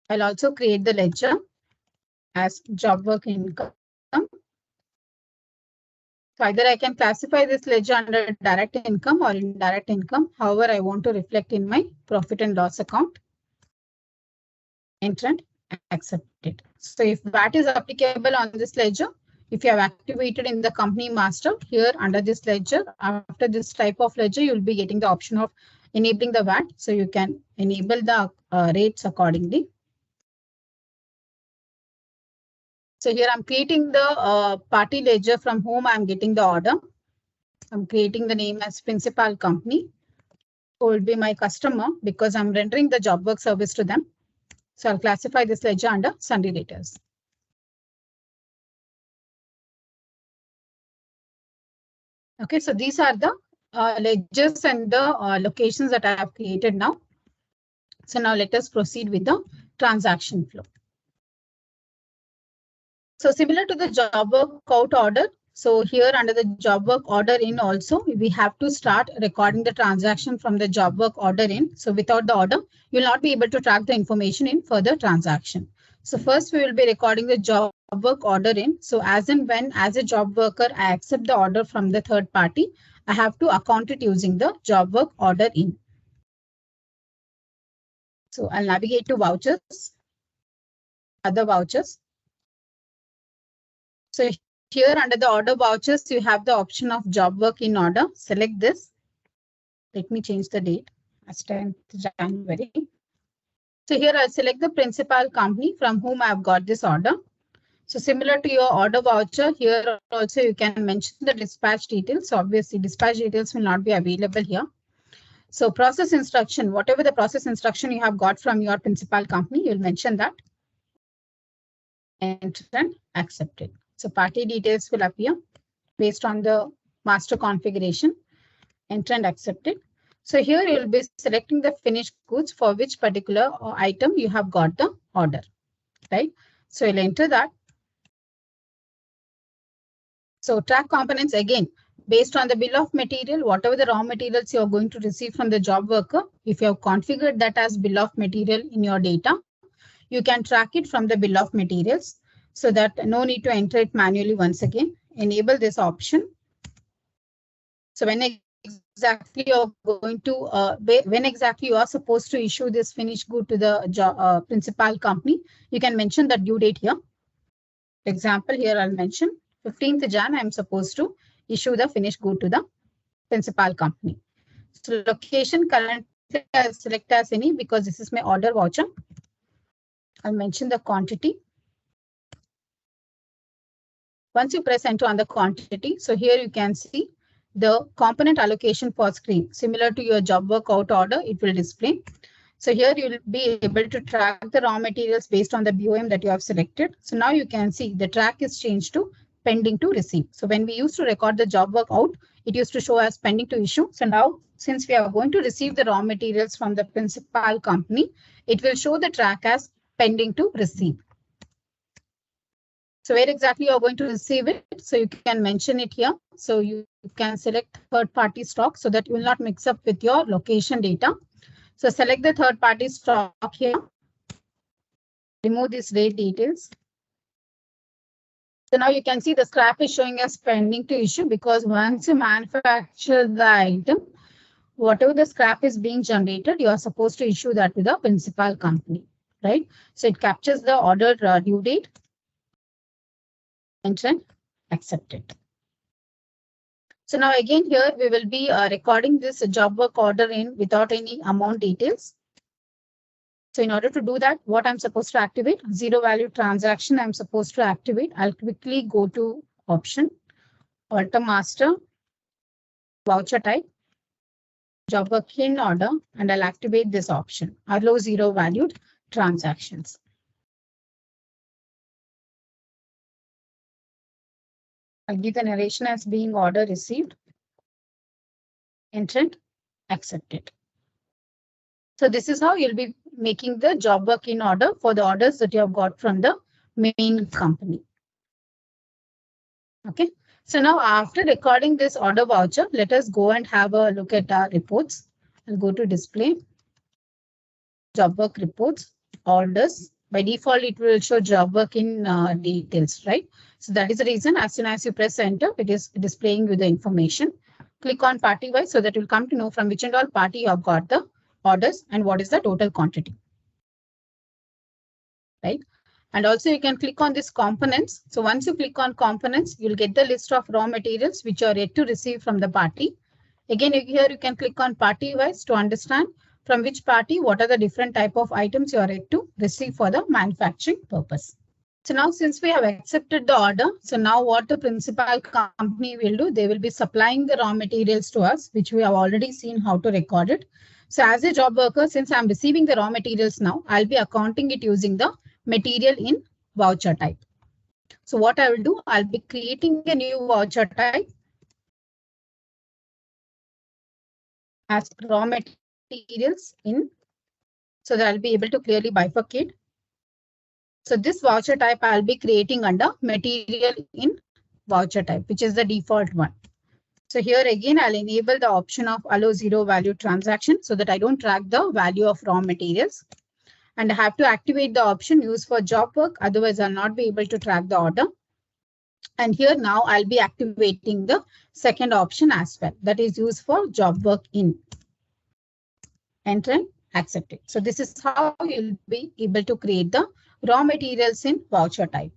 I'll also create the ledger as job work income. So either I can classify this ledger under direct income or indirect income. However, I want to reflect in my profit and loss account. Enter and accept it. So if VAT is applicable on this ledger, if you have activated in the company master here under this ledger, after this type of ledger, you'll be getting the option of enabling the VAT. So you can enable the rates accordingly. So here I'm creating the party ledger from whom I'm getting the order. I'm creating the name as principal company. Who will be my customer because I'm rendering the job work service to them. So I'll classify this ledger under sundry debtors. Okay, so these are the ledgers and the locations that I have created now. So now let us proceed with the transaction flow. So similar to the job work out order, so here under the job work order in also, we have to start recording the transaction from the job work order in. So without the order, you'll not be able to track the information in further transaction. So first we will be recording the job work order in. So as and when as a job worker, I accept the order from the third party, I have to account it using the job work order in. So I'll navigate to vouchers, other vouchers. So Here under the order vouchers, you have the option of job work in order. Select this. Let me change the date as 10th January. So here I'll select the principal company from whom I've got this order. So similar to your order voucher, here also you can mention the dispatch details. So obviously dispatch details will not be available here. So process instruction, whatever the process instruction you have got from your principal company, you'll mention that. Enter and accept it. So party details will appear based on the master configuration. Enter and accept it. So here you will be selecting the finished goods for which particular item you have got the order, right? So you'll enter that. So track components again, based on the bill of material, whatever the raw materials you are going to receive from the job worker, if you have configured that as bill of material in your data, you can track it from the bill of materials so that no need to enter it manually once again. Enable this option. So when exactly you're going to, when exactly you are supposed to issue this finished good to the principal company, you can mention the due date here. For example, here I'll mention 15th Jan, I'm supposed to issue the finished good to the principal company. So location currently I'll select as any because this is my order voucher. I'll mention the quantity. Once you press enter on the quantity, so here you can see the component allocation for screen. Similar to your job work out order, it will display. So here you will be able to track the raw materials based on the BOM that you have selected. So now you can see the track is changed to pending to receive. So when we used to record the job work out, it used to show as pending to issue. So now since we are going to receive the raw materials from the principal company, it will show the track as pending to receive. So where exactly you're going to receive it? So you can mention it here. So you can select third-party stock so that you will not mix up with your location data. So select the third-party stock here. Remove these rate details. So now you can see the scrap is showing as pending to issue because once you manufacture the item, whatever the scrap is being generated, you are supposed to issue that to the principal company, right? So it captures the order due date. Enter and accept it. So now again here we will be recording this job work order in without any amount details. So in order to do that, what I'm supposed to activate, zero value transaction I'm supposed to activate. I'll quickly go to option, alter master, voucher type, job work in order, and I'll activate this option, allow zero valued transactions. I'll give the narration as being order received. Enter and accept it. So this is how you'll be making the job work in order for the orders that you have got from the main company. Okay. So now after recording this order voucher, let us go and have a look at our reports. I'll go to display, job work reports, orders. By default, it will show job work in details, right? So that is the reason as soon as you press enter, it is displaying you the information. Click on party wise so that you'll come to know from which and all party you have got the orders and what is the total quantity, right? And also you can click on this components. So once you click on components, you'll get the list of raw materials which are yet to receive from the party. Again, here you can click on party wise to understand from which party, what are the different type of items you are yet to receive for the manufacturing purpose. So now since we have accepted the order, so now what the principal company will do, they will be supplying the raw materials to us, which we have already seen how to record it. So as a job worker, since I'm receiving the raw materials now, I'll be accounting it using the material in voucher type. So what I will do, I'll be creating a new voucher type as raw materials in, so that I'll be able to clearly bifurcate. So this voucher type I'll be creating under material in voucher type, which is the default one. So here again, I'll enable the option of allow zero value transaction so that I don't track the value of raw materials. And I have to activate the option used for job work. Otherwise, I'll not be able to track the order. And here now I'll be activating the second option as well. That is used for job work in. Enter and accept it. So this is how you'll be able to create the raw materials in voucher type.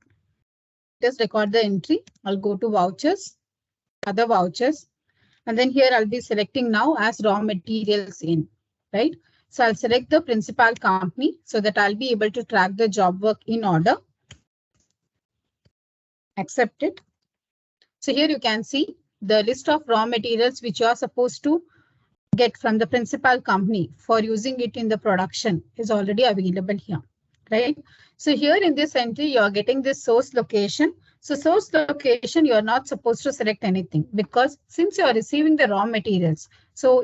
us record the entry. I'll go to vouchers, other vouchers, and then here I'll be selecting now as raw materials in, right? So I'll select the principal company so that I'll be able to track the job work in order. Accept it. So here you can see the list of raw materials which you are supposed to get from the principal company for using it in the production is already available here, right? So here in this entry, you are getting this source location. So source location, you are not supposed to select anything because since you are receiving the raw materials, so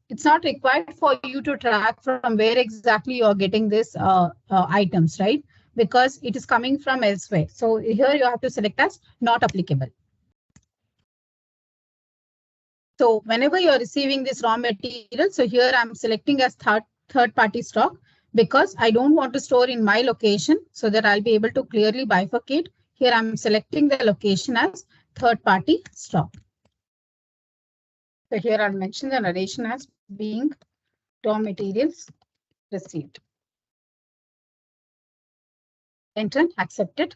it's not required for you to track from where exactly you are getting this items, right? Because it is coming from elsewhere. So here you have to select as not applicable. So whenever you're receiving this raw material, so here I'm selecting as third party stock because I don't want to store in my location so that I'll be able to clearly bifurcate. Here I'm selecting the location as third party stock. So here I'll mention the narration as being raw materials received. Enter, accept it.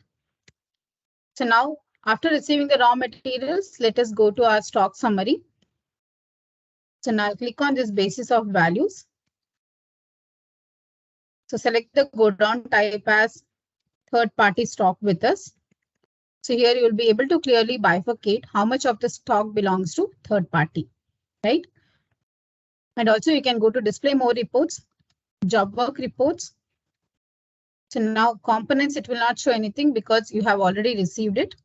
So now after receiving the raw materials, let us go to our stock summary. So now click on this basis of values. So select the Godown type as third party stock with us. So here you will be able to clearly bifurcate how much of the stock belongs to third party, right? And also you can go to display more reports, job work reports. So now components, it will not show anything because you have already received it.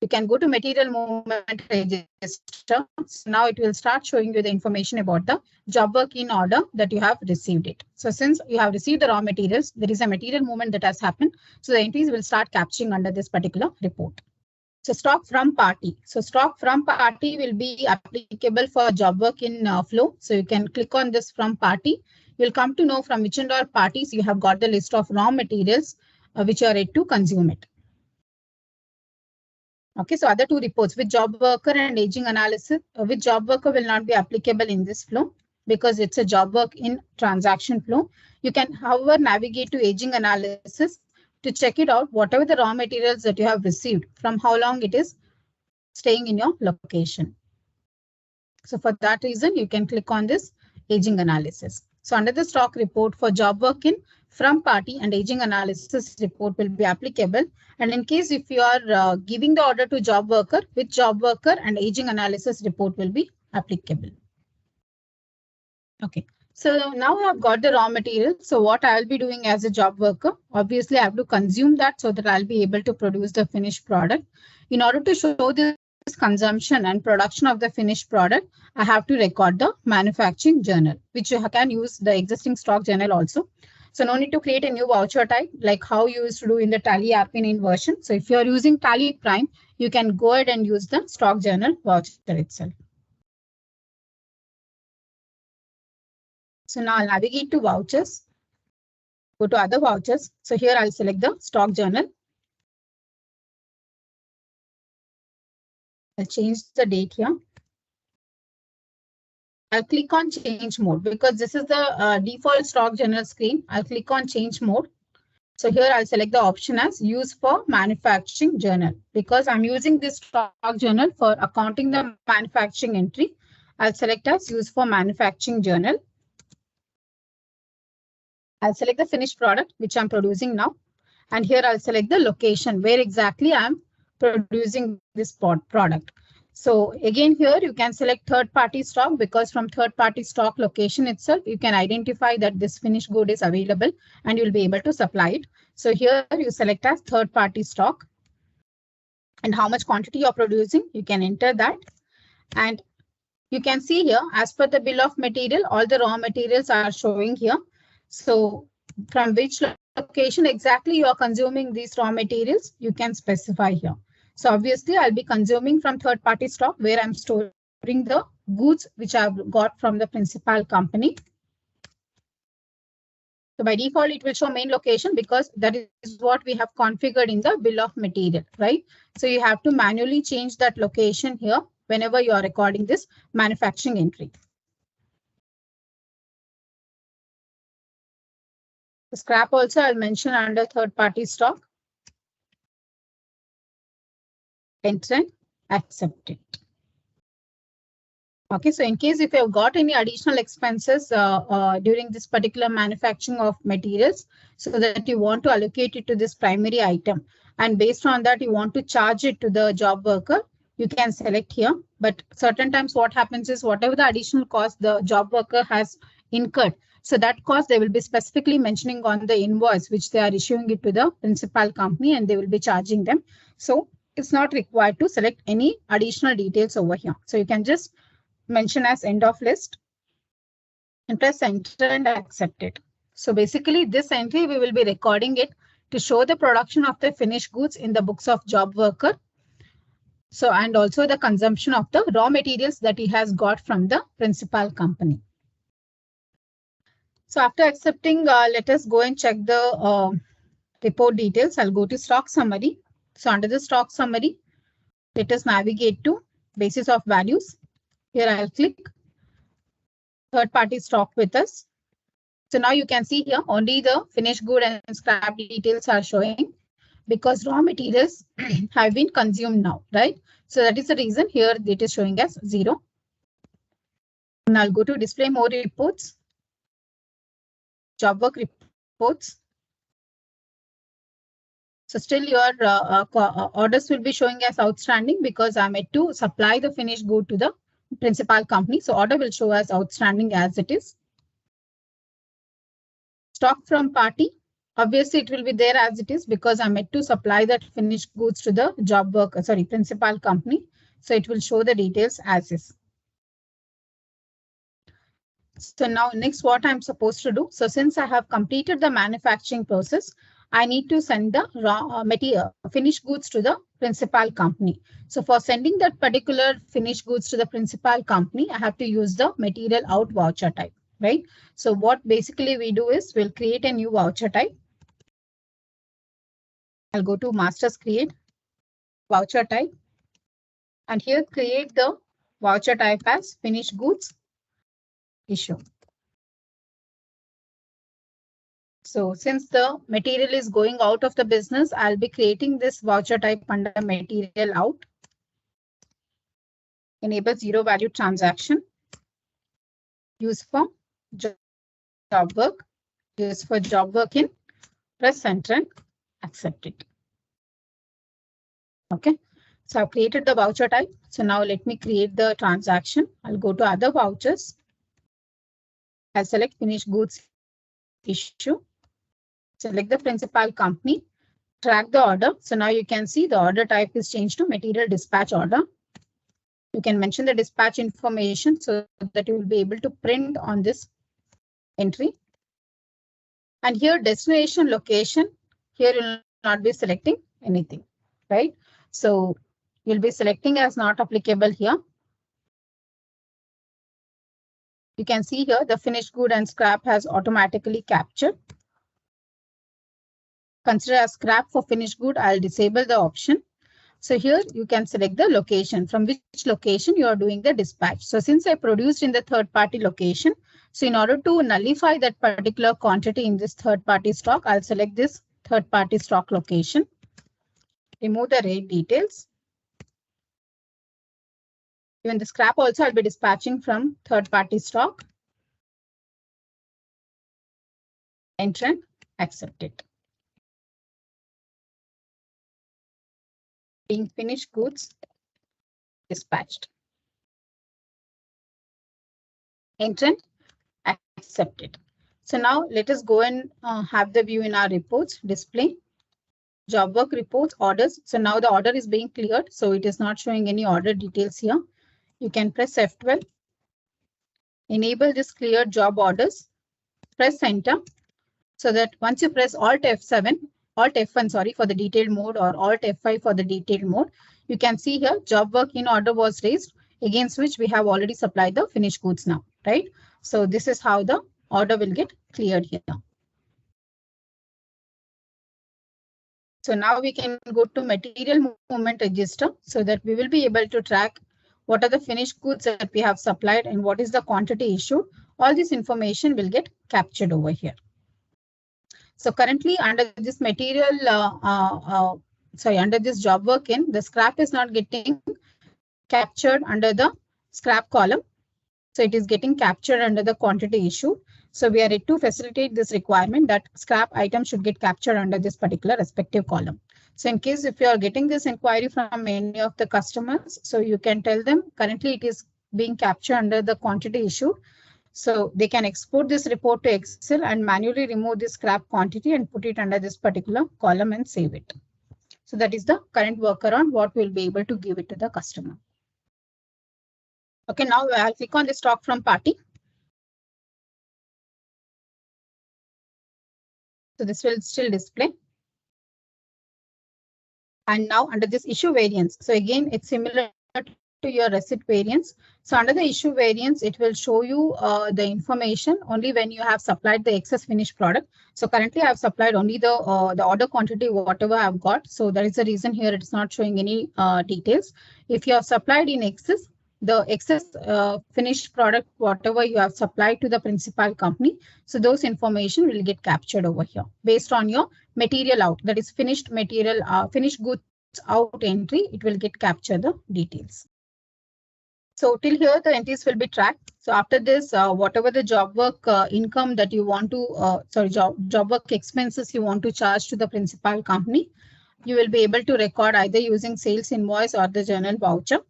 You can go to material movement register. So now it will start showing you the information about the job work in order that you have received it. So since you have received the raw materials, there is a material movement that has happened. So the entries will start capturing under this particular report. So stock from party. So stock from party will be applicable for job work in flow. So you can click on this from party. You'll come to know from which and all parties you have got the list of raw materials which are ready to consume it. Okay, so other two reports with job worker and aging analysis, with job worker will not be applicable in this flow because it's a job work in transaction flow. You can, however, navigate to aging analysis to check it out, whatever the raw materials that you have received, from how long it is staying in your location. So for that reason, you can click on this aging analysis. So under the stock report for job work in from party and aging analysis report will be applicable. And in case if you are giving the order to job worker, with job worker and aging analysis report will be applicable. Okay. So now I've got the raw material. So what I'll be doing as a job worker, obviously I have to consume that so that I'll be able to produce the finished product. In order to show this consumption and production of the finished product, I have to record the manufacturing journal, which you can use the existing stock journal also. So no need to create a new voucher type like how you used to do in the Tally RP9 version. So if you're using TallyPrime, you can go ahead and use the stock journal voucher itself. So now I'll navigate to vouchers, go to other vouchers. So here I'll select the stock journal. I'll change the date here. I'll click on change mode because this is the default stock journal screen. I'll click on change mode. So here I'll select the option as use for manufacturing journal because I'm using this stock journal for accounting the manufacturing entry. I'll select as use for manufacturing journal. I'll select the finished product, which I'm producing now. And here I'll select the location where exactly I'm producing this product. So again, here you can select third party stock because from third party stock location itself, you can identify that this finished good is available and you'll be able to supply it. So here you select as third party stock and how much quantity you're producing. You can enter that. And you can see here, as per the bill of material, all the raw materials are showing here. So from which location exactly you are consuming these raw materials, you can specify here. So obviously, I'll be consuming from third party stock where I'm storing the goods which I've got from the principal company. So by default, it will show main location because that is what we have configured in the bill of material, right? So you have to manually change that location here whenever you are recording this manufacturing entry. The scrap also I'll mention under third party stock. enter and accept it. Okay, so in case if you have got any additional expenses during this particular manufacturing of materials, so that you want to allocate it to this primary item, and based on that you want to charge it to the job worker, you can select here. But certain times what happens is whatever the additional cost the job worker has incurred, so that cost they will be specifically mentioning on the invoice which they are issuing it to the principal company, and they will be charging them. So it's not required to select any additional details over here. So you can just mention as end of list and press enter and accept it. So basically this entry we will be recording it to show the production of the finished goods in the books of job worker. So and also the consumption of the raw materials that he has got from the principal company. So after accepting, let us go and check the report details. I'll go to stock summary. So under the stock summary, let us navigate to basis of values. Here I'll click third party stock with us. So now you can see here only the finished good and scrap details are showing because raw materials have been consumed now, right? So that is the reason here it is showing as 0. And I'll go to display more reports, job work reports. So still your orders will be showing as outstanding because I'm yet to supply the finished good to the principal company. So order will show as outstanding as it is. Stock from party, obviously it will be there as it is because I'm yet to supply that finished goods to the job worker, sorry, principal company. So it will show the details as is. So now next what I'm supposed to do. So since I have completed the manufacturing process, I need to send the raw material finished goods to the principal company. So for sending that particular finished goods to the principal company, I have to use the material out voucher type, right? So what basically we do is we'll create a new voucher type. I'll go to masters create voucher type and here create the voucher type as finished goods issue. So since the material is going out of the business, I'll be creating this voucher type under material out. Enable zero value transaction. Use for job work. Use for job work in. Press enter and accept it. Okay. So I've created the voucher type. So now let me create the transaction. I'll go to other vouchers. I'll select finished goods issue. Select the principal company. Track the order. So now you can see the order type is changed to material dispatch order. You can mention the dispatch information so that you will be able to print on this entry. And here destination location, here you will not be selecting anything, right? So you'll be selecting as not applicable here. You can see here the finished good and scrap has automatically captured. Consider as scrap for finished good, I'll disable the option. So here you can select the location from which location you are doing the dispatch. So since I produced in the third party location, so in order to nullify that particular quantity in this third party stock, I'll select this third party stock location. Remove the rate details. Even the scrap also I'll be dispatching from third party stock. Enter and accept it. Being finished goods dispatched. Enter and accept it. So now let us go and have the view in our reports, display, job work reports, orders. So now the order is being cleared. So it is not showing any order details here. You can press F12. Enable this cleared job orders. Press enter. So that once you press Alt F7, Alt F1, sorry, for the detailed mode or Alt F5 for the detailed mode, you can see here job work in order was raised against which we have already supplied the finished goods now, right? So this is how the order will get cleared here. So now we can go to material movement register so that we will be able to track what are the finished goods that we have supplied and what is the quantity issued. All this information will get captured over here. So currently under this material under this job work in, the scrap is not getting captured under the scrap column. So it is getting captured under the quantity issued. So we are ready to facilitate this requirement that scrap item should get captured under this particular respective column. So in case if you are getting this inquiry from any of the customers, so you can tell them currently it is being captured under the quantity issued. So they can export this report to Excel and manually remove this scrap quantity and put it under this particular column and save it. So that is the current workaround what we'll be able to give it to the customer. Okay, now I'll click on the stock from party. So this will still display. And now under this issue variance. So again, it's similar to your receipt variance. So under the issue variance, it will show you the information only when you have supplied the excess finished product. So currently I have supplied only the order quantity, whatever I've got. So that is the reason here it's not showing any details. If you have supplied in excess, the excess finished product, whatever you have supplied to the principal company. So those information will get captured over here based on your material out, that is finished material, finished goods out entry, it will get captured the details. So till here the entries will be tracked. So after this, whatever the job work income that you want to, job work expenses you want to charge to the principal company, you will be able to record either using sales invoice or the journal voucher.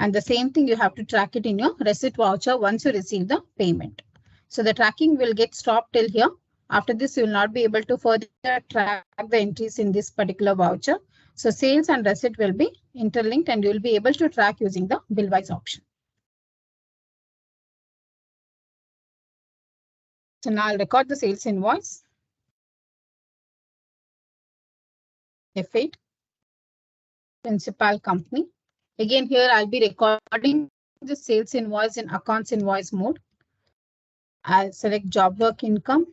And the same thing you have to track it in your receipt voucher once you receive the payment. So the tracking will get stopped till here. After this, you will not be able to further track the entries in this particular voucher. So sales and receipt will be interlinked and you will be able to track using the bill-wise option. So now I'll record the sales invoice. F8, principal company. Again, here I'll be recording the sales invoice in accounts invoice mode. I'll select job work income.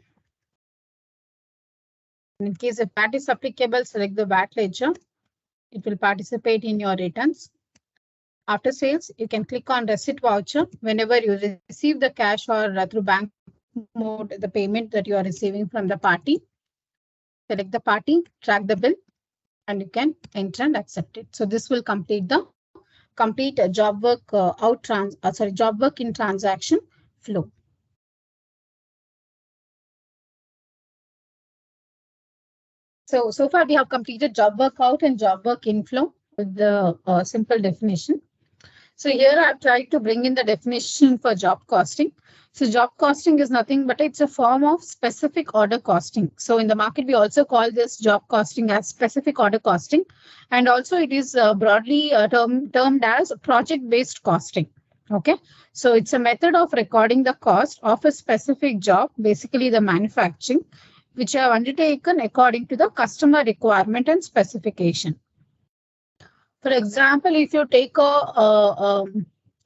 In case if VAT is applicable, select the VAT ledger. It will participate in your returns. After sales, you can click on receipt voucher. Whenever you receive the cash or through bank mode, the payment that you are receiving from the party, select the party, track the bill, and you can enter and accept it. So this will complete the job work job work in transaction flow. So far we have completed job work out and job work inflow with the simple definition. So here I've tried to bring in the definition for job costing. So job costing is nothing but it's a form of specific order costing. So in the market, we also call this job costing as specific order costing. And also it is broadly termed as project-based costing. Okay, so it's a method of recording the cost of a specific job, basically the manufacturing, which you have undertaken according to the customer requirement and specification. For example, if you take a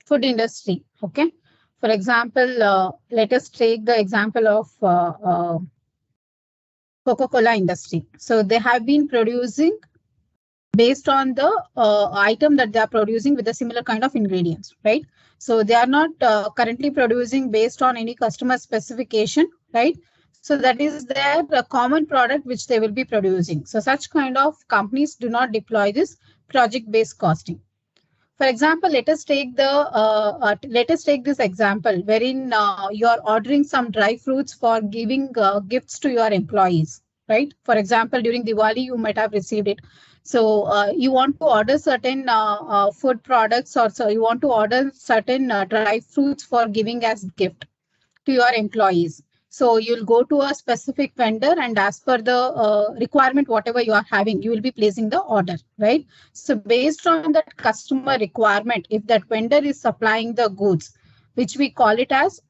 food industry, okay. For example, let us take the example of Coca-Cola industry. So they have been producing based on the item that they are producing with a similar kind of ingredients, right? So they are not currently producing based on any customer specification, right? So that is their common product which they will be producing. So such kind of companies do not deploy this project-based costing. For example, let us take this example wherein you are ordering some dry fruits for giving gifts to your employees, right? For example, during Diwali, you might have received it. So you want to order certain food products, or so you want to order certain dry fruits for giving as gift to your employees. So you'll go to a specific vendor and as per the requirement, whatever you are having, you will be placing the order, right? So based on that customer requirement, if that vendor is supplying the goods, which we call it as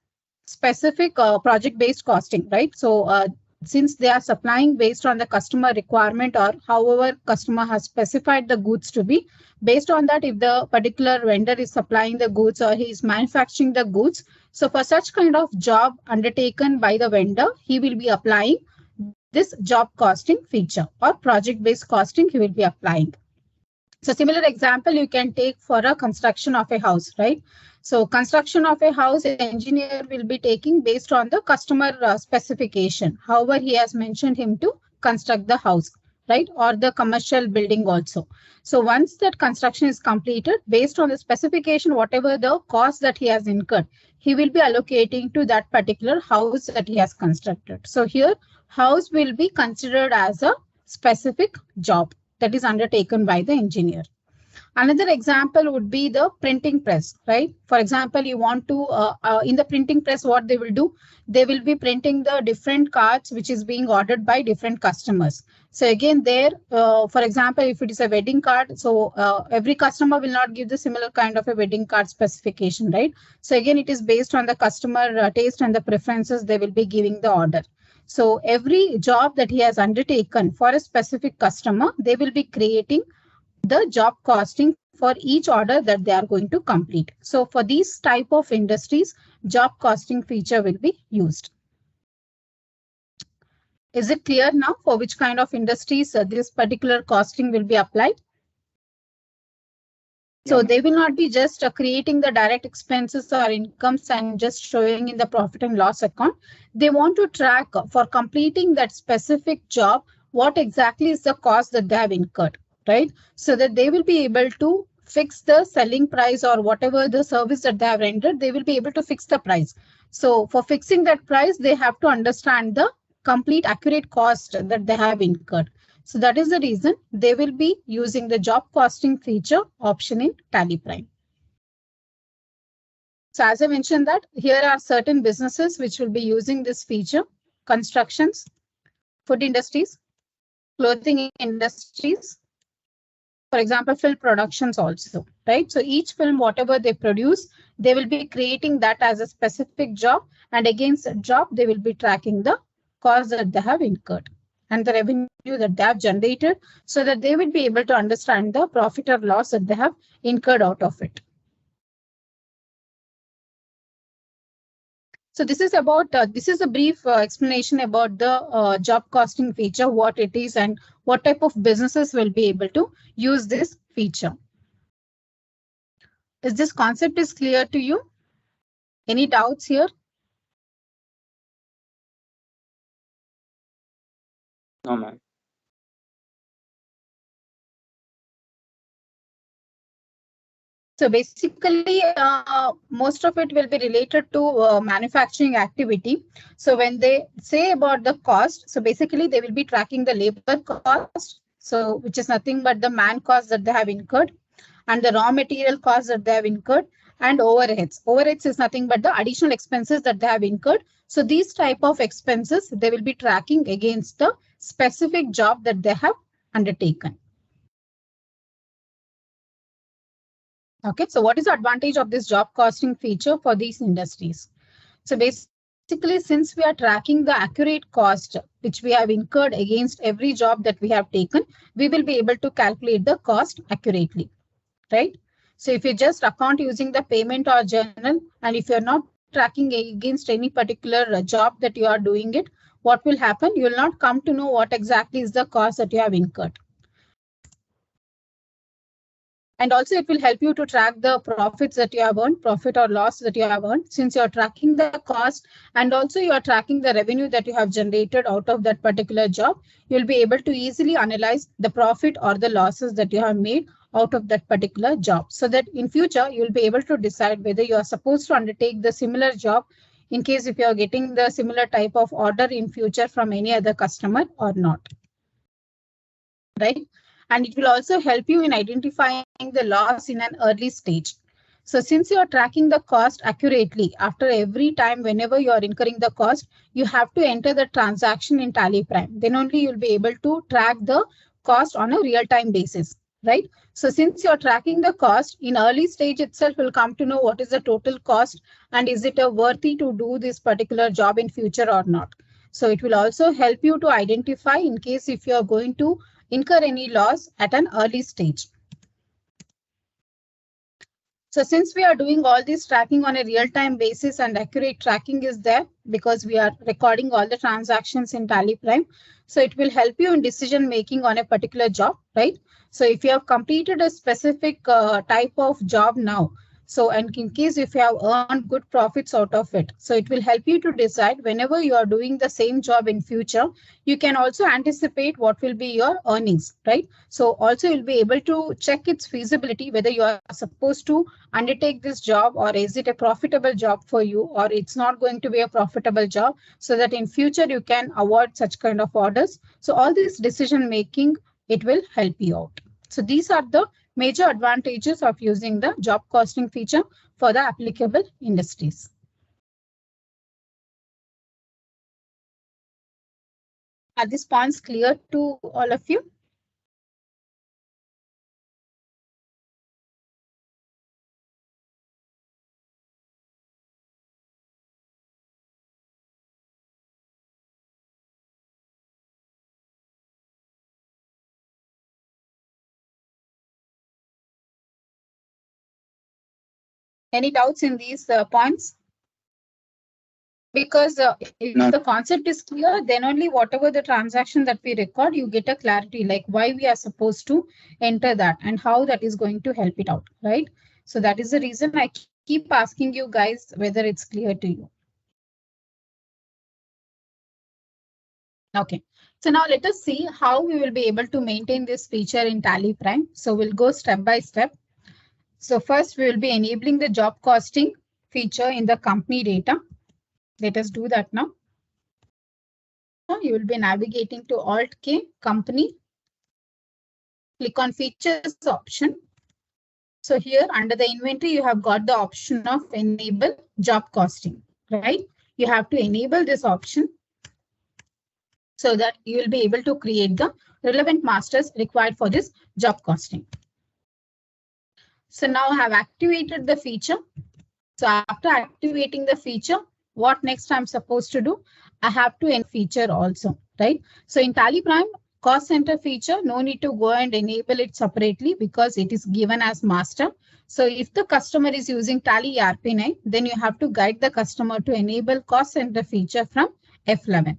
specific project-based costing, right? So since they are supplying based on the customer requirement or however customer has specified the goods to be, based on that, if the particular vendor is supplying the goods or he is manufacturing the goods, so for such kind of job undertaken by the vendor, he will be applying this job costing feature or project-based costing he will be applying. So similar example you can take for a construction of a house, right? So construction of a house, an engineer will be taking based on the customer specification. However, he has mentioned him to construct the house, right? Or the commercial building also. So once that construction is completed, based on the specification, whatever the cost that he has incurred, he will be allocating to that particular house that he has constructed. So here, house will be considered as a specific job that is undertaken by the engineer. Another example would be the printing press, right? For example, you want to, in the printing press, what they will do, they will be printing the different cards which is being ordered by different customers. So again, there, for example, if it is a wedding card, so every customer will not give the similar kind of a wedding card specification, right? So again, it is based on the customer taste and the preferences they will be giving the order. So every job that he has undertaken for a specific customer, they will be creating the job costing for each order that they are going to complete. So for these type of industries, job costing feature will be used. Is it clear now for which kind of industries this particular costing will be applied? So they will not be just creating the direct expenses or incomes and just showing in the profit and loss account. They want to track for completing that specific job, what exactly is the cost that they have incurred, right? So that they will be able to fix the selling price or whatever the service that they have rendered, they will be able to fix the price. So for fixing that price, they have to understand the complete accurate cost that they have incurred. So that is the reason they will be using the job costing feature option in TallyPrime. So as I mentioned that here are certain businesses which will be using this feature: constructions, food industries, clothing industries, for example, film productions also, right? So each film, whatever they produce, they will be creating that as a specific job, and against that job, they will be tracking the cost that they have incurred and the revenue that they have generated, so that they will be able to understand the profit or loss that they have incurred out of it. So this is about, this is a brief explanation about the job costing feature, what it is and what type of businesses will be able to use this feature. Is this concept is clear to you? Any doubts here? No, ma'am. So basically, most of it will be related to manufacturing activity. So when they say about the cost, so basically they will be tracking the labor cost, so which is nothing but the man cost that they have incurred, and the raw material cost that they have incurred, and overheads. Overheads is nothing but the additional expenses that they have incurred. So these type of expenses, they will be tracking against the specific job that they have undertaken. Okay, so what is the advantage of this job costing feature for these industries? So basically, since we are tracking the accurate cost which we have incurred against every job that we have taken, we will be able to calculate the cost accurately, right? So if you just account using the payment or journal, and if you're not tracking against any particular job that you are doing it, what will happen? You will not come to know what exactly is the cost that you have incurred. And also it will help you to track the profits that you have earned, profit or loss that you have earned, since you're tracking the cost and also you are tracking the revenue that you have generated out of that particular job. You'll be able to easily analyze the profit or the losses that you have made out of that particular job, so that in future you'll be able to decide whether you are supposed to undertake the similar job in case if you are getting the similar type of order in future from any other customer or not, right? And it will also help you in identifying the loss in an early stage. So since you are tracking the cost accurately, after every time, whenever you are incurring the cost, you have to enter the transaction in TallyPrime. Then only you'll be able to track the cost on a real-time basis, right? So since you're tracking the cost in early stage itself, will come to know what is the total cost and is it worthy to do this particular job in future or not. So it will also help you to identify in case if you are going to incur any loss at an early stage. So since we are doing all this tracking on a real-time basis and accurate tracking is there because we are recording all the transactions in TallyPrime, so it will help you in decision making on a particular job, right? So if you have completed a specific type of job now, So, and in case if you have earned good profits out of it, so it will help you to decide whenever you are doing the same job in future, you can also anticipate what will be your earnings, right? So also you'll be able to check its feasibility, whether you are supposed to undertake this job or is it a profitable job for you or it's not going to be a profitable job, so that in future you can avoid such kind of orders. So all this decision making, it will help you out. So these are the major advantages of using the job costing feature for the applicable industries. Are these points clear to all of you? Any doubts in these points? Because if the concept is clear, then only whatever the transaction that we record, you get a clarity like why we are supposed to enter that and how that is going to help it out, right? So that is the reason I keep asking you guys whether it's clear to you. Okay, so now let us see how we will be able to maintain this feature in TallyPrime. So we'll go step by step. So first we will be enabling the job costing feature in the company data. Let us do that now. You will be navigating to Alt K, company. Click on features option. So here under the inventory, you have got the option of enable job costing, right? You have to enable this option so that you will be able to create the relevant masters required for this job costing. So now I have activated the feature. So after activating the feature, what next I'm supposed to do? I have to end feature also, right? So in TallyPrime, cost center feature, no need to go and enable it separately because it is given as master. So if the customer is using Tally ERP9, then you have to guide the customer to enable cost center feature from F11.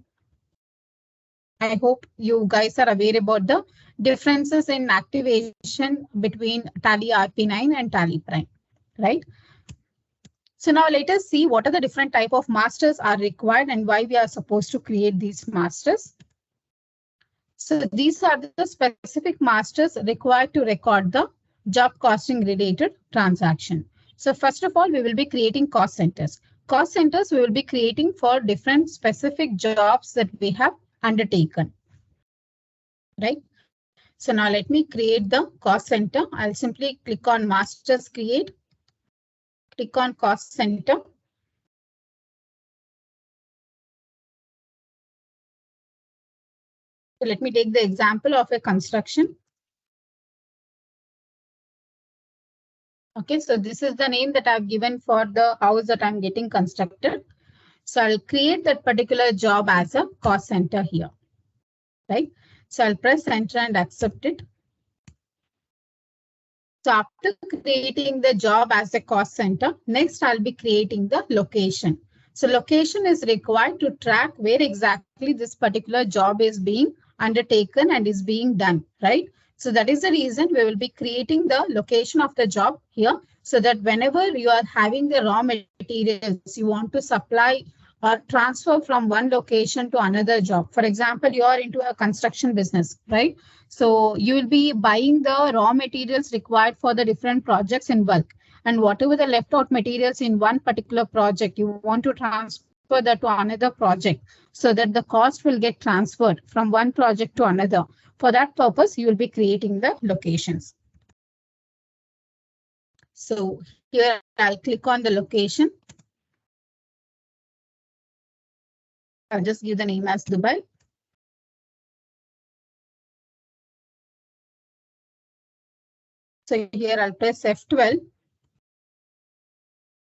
I hope you guys are aware about the differences in activation between Tally ERP9 and TallyPrime, right? So now let us see what are the different type of masters are required and why we are supposed to create these masters. So these are the specific masters required to record the job costing related transaction. So first of all, we will be creating cost centers. Cost centers we will be creating for different specific jobs that we have undertaken, right? So now let me create the cost center. I'll simply click on masters create, click on cost center. So let me take the example of a construction. Okay, so this is the name that I've given for the house that I'm getting constructed. So I'll create that particular job as a cost center here, right? So I'll press enter and accept it. So after creating the job as a cost center, next I'll be creating the location. So location is required to track where exactly this particular job is being undertaken and is being done, right? So that is the reason we will be creating the location of the job here, so that whenever you are having the raw materials, you want to supply or transfer from one location to another job. For example, you are into a construction business, right? So you will be buying the raw materials required for the different projects in bulk. And whatever the left out materials in one particular project, you want to transfer that to another project so that the cost will get transferred from one project to another. For that purpose, you will be creating the locations. So here I'll click on the location. I'll just give the name as Dubai. So here I'll press F12.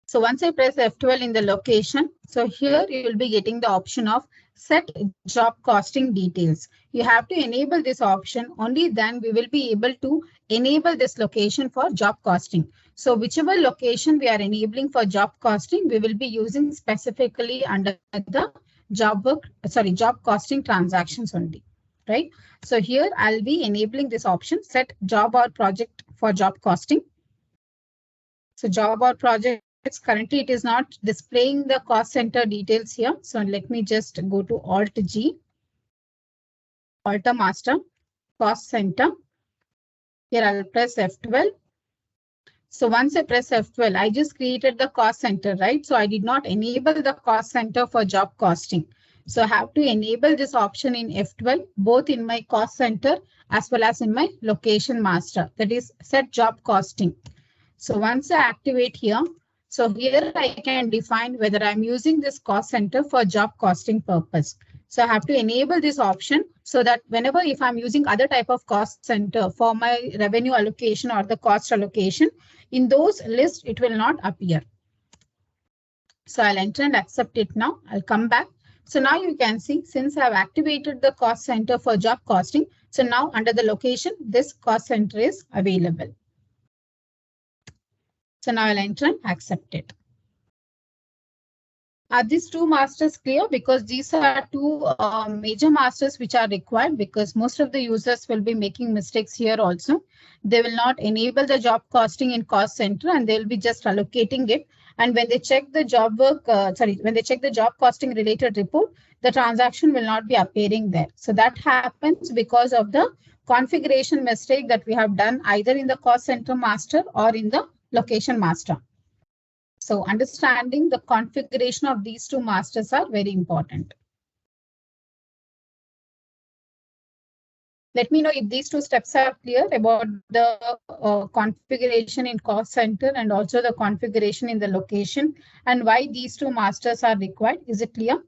So once I press F12 in the location, so here you will be getting the option of set job costing details. You have to enable this option, only then we will be able to enable this location for job costing. So whichever location we are enabling for job costing, we will be using specifically under the job costing transactions only, right? So here I'll be enabling this option, set job or project for job costing. So job or projects, currently it is not displaying the cost center details here. So let me just go to Alt G, Alt Master, cost center. Here I'll press F12. So once I press F12, I just created the cost center, right? So I did not enable the cost center for job costing. So I have to enable this option in F12, both in my cost center as well as in my location master, that is set job costing. So once I activate here, so here I can define whether I'm using this cost center for job costing purpose. So I have to enable this option so that whenever if I'm using other type of cost center for my revenue allocation or the cost allocation, in those lists, it will not appear. So I'll enter and accept it now. I'll come back. So now you can see, since I've activated the cost center for job costing, so now under the location, this cost center is available. So now I'll enter and accept it. Are these two masters clear? Because these are two major masters which are required, because most of the users will be making mistakes here also. They will not enable the job costing in cost center and they will be just allocating it. And when they check the job work, when they check the job costing related report, the transaction will not be appearing there. So that happens because of the configuration mistake that we have done either in the cost center master or in the location master. So understanding the configuration of these two masters are very important. Let me know if these two steps are clear about the configuration in cost center and also the configuration in the location and why these two masters are required. Is it clear?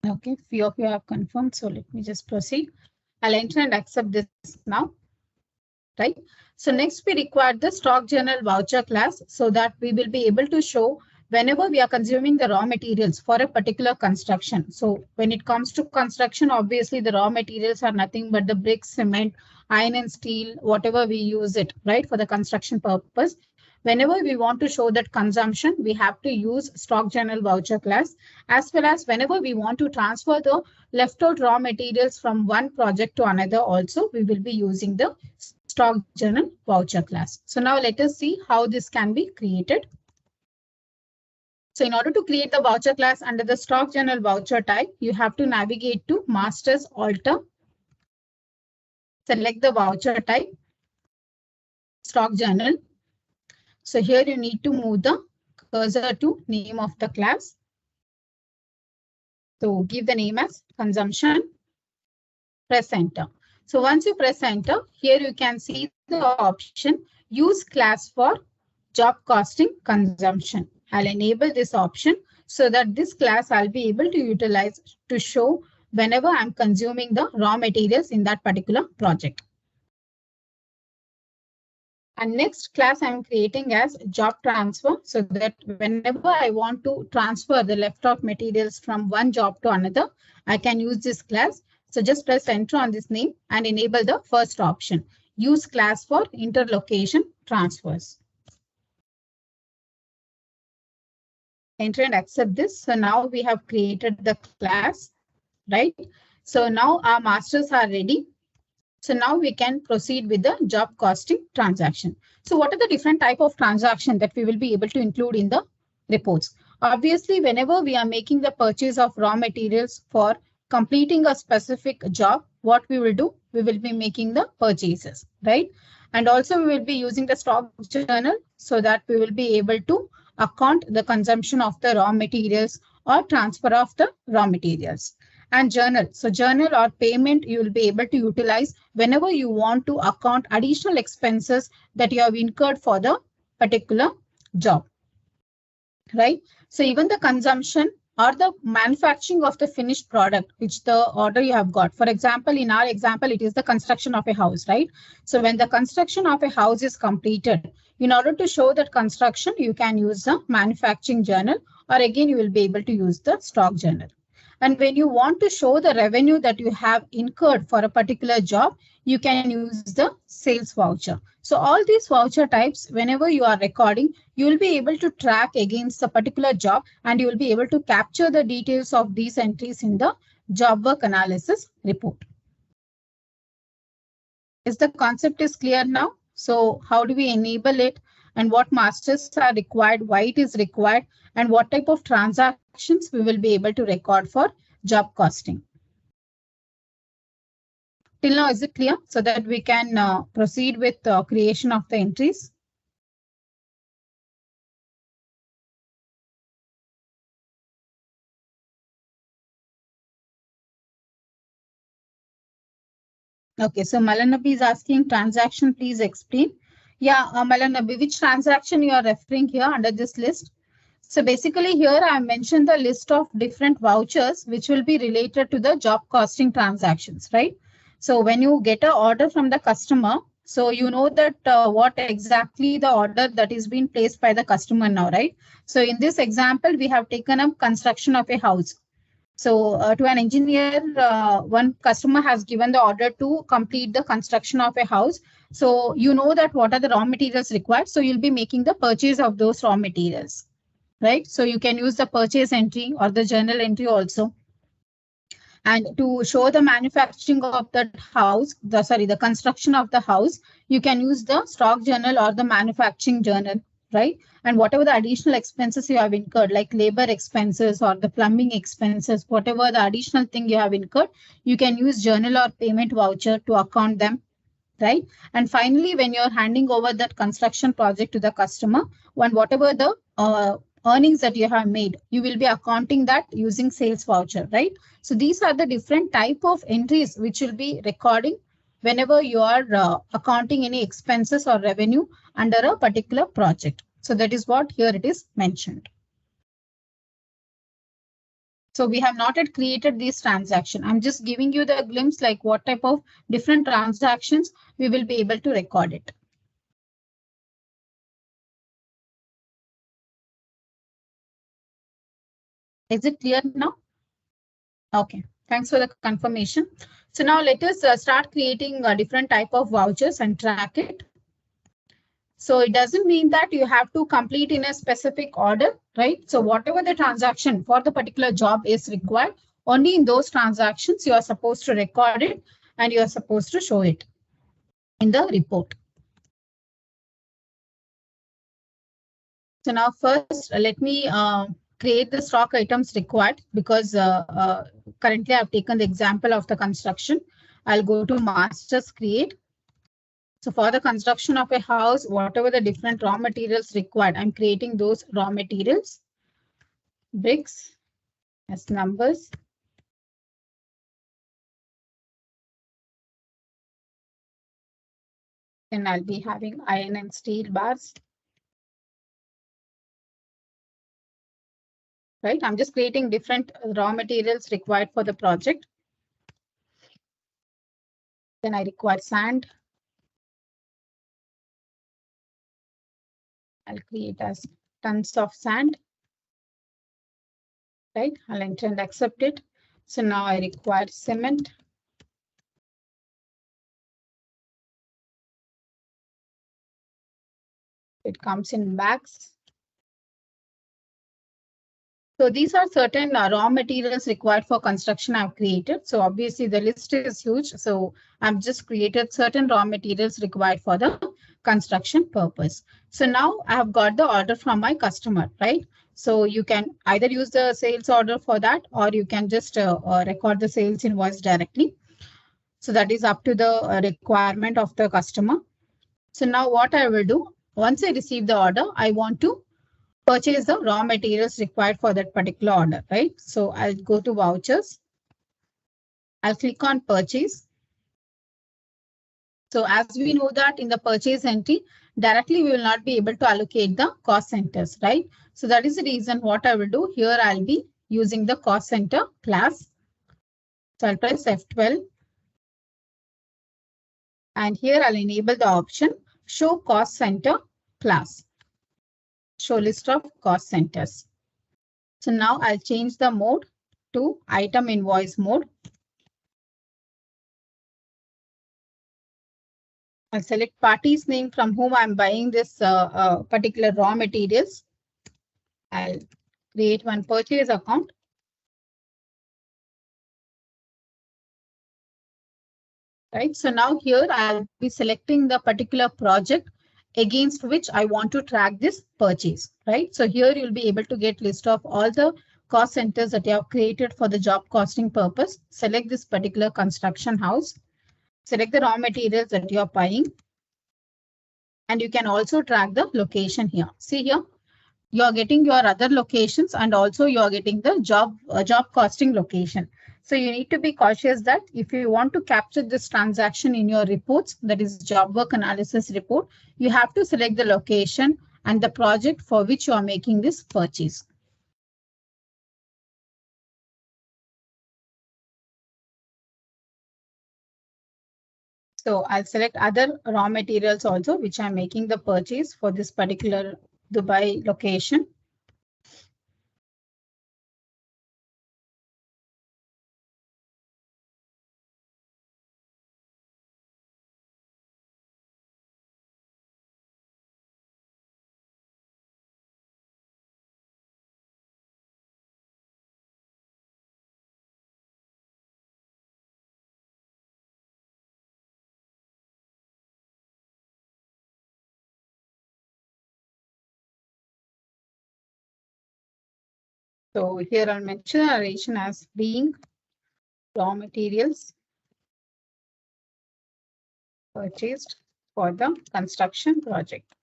Okay, few of you have confirmed. So let me just proceed. I'll enter and accept this now. Right. So next we require the stock journal voucher class so that we will be able to show whenever we are consuming the raw materials for a particular construction. So when it comes to construction, obviously the raw materials are nothing but the bricks, cement, iron and steel, whatever we use it, right, for the construction purpose. Whenever we want to show that consumption, we have to use stock journal voucher class, as well as whenever we want to transfer the left out raw materials from one project to another also, we will be using the stock journal voucher class. So now let us see how this can be created. So in order to create the voucher class under the stock journal voucher type, you have to navigate to Masters Alter. Select the voucher type, stock journal. So here you need to move the cursor to name of the class. So give the name as consumption, press enter. So once you press enter, here you can see the option use class for job costing consumption. I'll enable this option so that this class I'll be able to utilize to show whenever I'm consuming the raw materials in that particular project. And next class I'm creating as job transfer so that whenever I want to transfer the left out materials from one job to another, I can use this class. So just press enter on this name and enable the first option. Use class for interlocation transfers. Enter and accept this. So now we have created the class, right? So now our masters are ready. So now we can proceed with the job costing transaction. So what are the different type of transaction that we will be able to include in the reports? Obviously, whenever we are making the purchase of raw materials for completing a specific job, what we will do? We will be making the purchases, right? And also we will be using the stock journal so that we will be able to account the consumption of the raw materials or transfer of the raw materials. And journal. So journal or payment you will be able to utilize whenever you want to account additional expenses that you have incurred for the particular job, right? So even the consumption or the manufacturing of the finished product, which the order you have got. For example, in our example, it is the construction of a house, right? So when the construction of a house is completed, in order to show that construction, you can use the manufacturing journal, or again, you will be able to use the stock journal. And when you want to show the revenue that you have incurred for a particular job, you can use the sales voucher. So all these voucher types, whenever you are recording, you will be able to track against the particular job and you will be able to capture the details of these entries in the job work analysis report. Is the concept is clear now? So how do we enable it and what masters are required, why it is required, and what type of transactions we will be able to record for job costing? Till now, is it clear so that we can proceed with creation of the entries? Okay, so Malanabi is asking transaction, please explain. Yeah, Malanabi, which transaction you are referring here under this list? So basically here I mentioned the list of different vouchers which will be related to the job costing transactions, right? So when you get an order from the customer, so you know that what exactly the order that is being placed by the customer now, right? So in this example, we have taken up construction of a house. So to an engineer, one customer has given the order to complete the construction of a house. So you know that what are the raw materials required. So you'll be making the purchase of those raw materials, right? So you can use the purchase entry or the journal entry also. And to show the manufacturing of that house, the construction of the house, you can use the stock journal or the manufacturing journal, right? And whatever the additional expenses you have incurred, like labor expenses or the plumbing expenses, whatever the additional thing you have incurred, you can use journal or payment voucher to account them, right? And finally, when you're handing over that construction project to the customer, when whatever the earnings that you have made, you will be accounting that using sales voucher, right? So these are the different type of entries which will be recording whenever you are accounting any expenses or revenue under a particular project. So that is what here it is mentioned. So we have not yet created this transaction. I'm just giving you the glimpse like what type of different transactions we will be able to record it. Is it clear now? Okay, thanks for the confirmation. So now let us start creating a different type of vouchers and track it. So it doesn't mean that you have to complete in a specific order, right? So whatever the transaction for the particular job is required, only in those transactions you are supposed to record it and you are supposed to show it in the report. So now first let me create the stock items required because currently I've taken the example of the construction. I'll go to masters create. So for the construction of a house, whatever the different raw materials required, I'm creating those raw materials, bricks as numbers. And I'll be having iron and steel bars. Right, I'm just creating different raw materials required for the project. Then I require sand. I'll create as tons of sand. Right, I'll enter and accept it. So now I require cement. It comes in bags. So these are certain raw materials required for construction I've created. So obviously the list is huge. So I've just created certain raw materials required for the construction purpose. So now I have got the order from my customer, right? So you can either use the sales order for that, or you can just record the sales invoice directly. So that is up to the requirement of the customer. So now what I will do, once I receive the order, I want to purchase the raw materials required for that particular order, right? So I'll go to vouchers. I'll click on purchase. So as we know that in the purchase entry, directly we will not be able to allocate the cost centers, right? So that is the reason what I will do here. I'll be using the cost center class. So I'll press F12. And here I'll enable the option show cost center class. Show list of cost centers. So now I'll change the mode to item invoice mode. I'll select party's name from whom I'm buying this particular raw materials. I'll create one purchase account. right? So now here I'll be selecting the particular project against which I want to track this purchase, right? So here you'll be able to get list of all the cost centers that you have created for the job costing purpose. Select this particular construction house, select the raw materials that you are buying, and you can also track the location here. See here, you are getting your other locations and also you are getting the job costing location. So you need to be cautious that if you want to capture this transaction in your reports, that is job work analysis report, you have to select the location and the project for which you are making this purchase. So I'll select other raw materials also, which I'm making the purchase for this particular Dubai location. So here I'll mention the narration as being raw materials purchased for the construction project.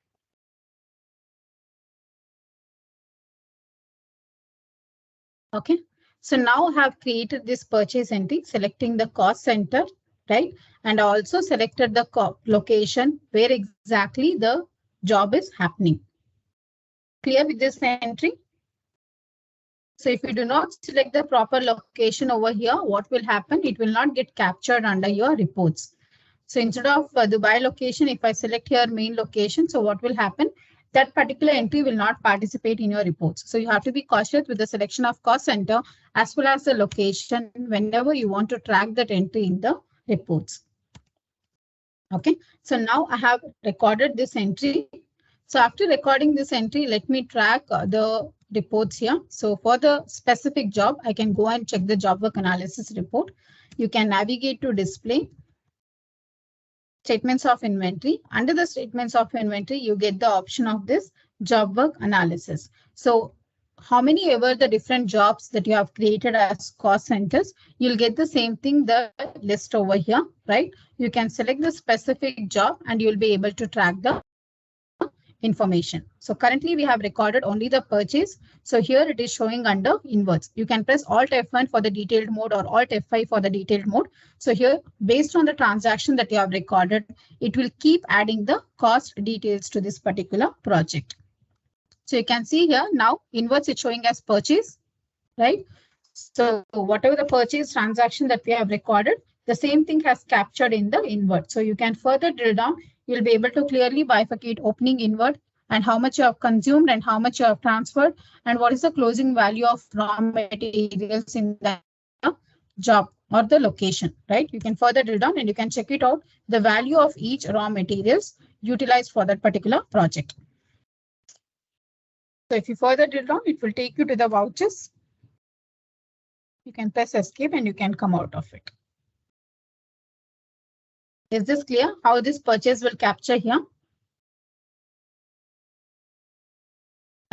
Okay, so now I have created this purchase entry, selecting the cost center, right? And also selected the location where exactly the job is happening. Clear with this entry? So if you do not select the proper location over here, what will happen? It will not get captured under your reports. So instead of Dubai location, if I select here main location, so what will happen? That particular entry will not participate in your reports. So you have to be cautious with the selection of cost center as well as the location whenever you want to track that entry in the reports. Okay, so now I have recorded this entry. So after recording this entry, let me track the reports here. So for the specific job, I can go and check the job work analysis report. You can navigate to display statements of inventory. Under the statements of inventory, you get the option of this job work analysis. So how many ever the different jobs that you have created as cost centers, you'll get the same thing, the list over here, right? You can select the specific job and you'll be able to track the information. So currently we have recorded only the purchase. So here it is showing under inverts. You can press Alt F1 for the detailed mode or Alt F5 for the detailed mode. So here, based on the transaction that you have recorded, it will keep adding the cost details to this particular project. So you can see here now inverts is showing as purchase, right? So whatever the purchase transaction that we have recorded, the same thing has captured in the invert. So you can further drill down. You'll be able to clearly bifurcate opening invert and how much you have consumed and how much you have transferred and what is the closing value of raw materials in the job or the location, right? You can further drill down and you can check it out, the value of each raw materials utilized for that particular project. So if you further drill down, it will take you to the vouchers. You can press escape and you can come out of it. Is this clear how this purchase will capture here?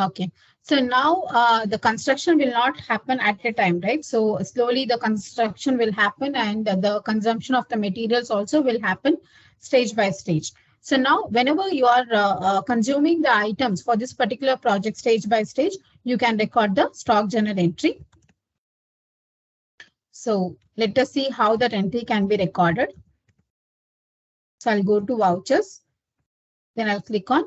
Okay, so now the construction will not happen at a time, right? So slowly the construction will happen and the consumption of the materials also will happen stage by stage. So now whenever you are consuming the items for this particular project stage by stage, you can record the stock journal entry. So let us see how that entry can be recorded. So I'll go to vouchers, then I'll click on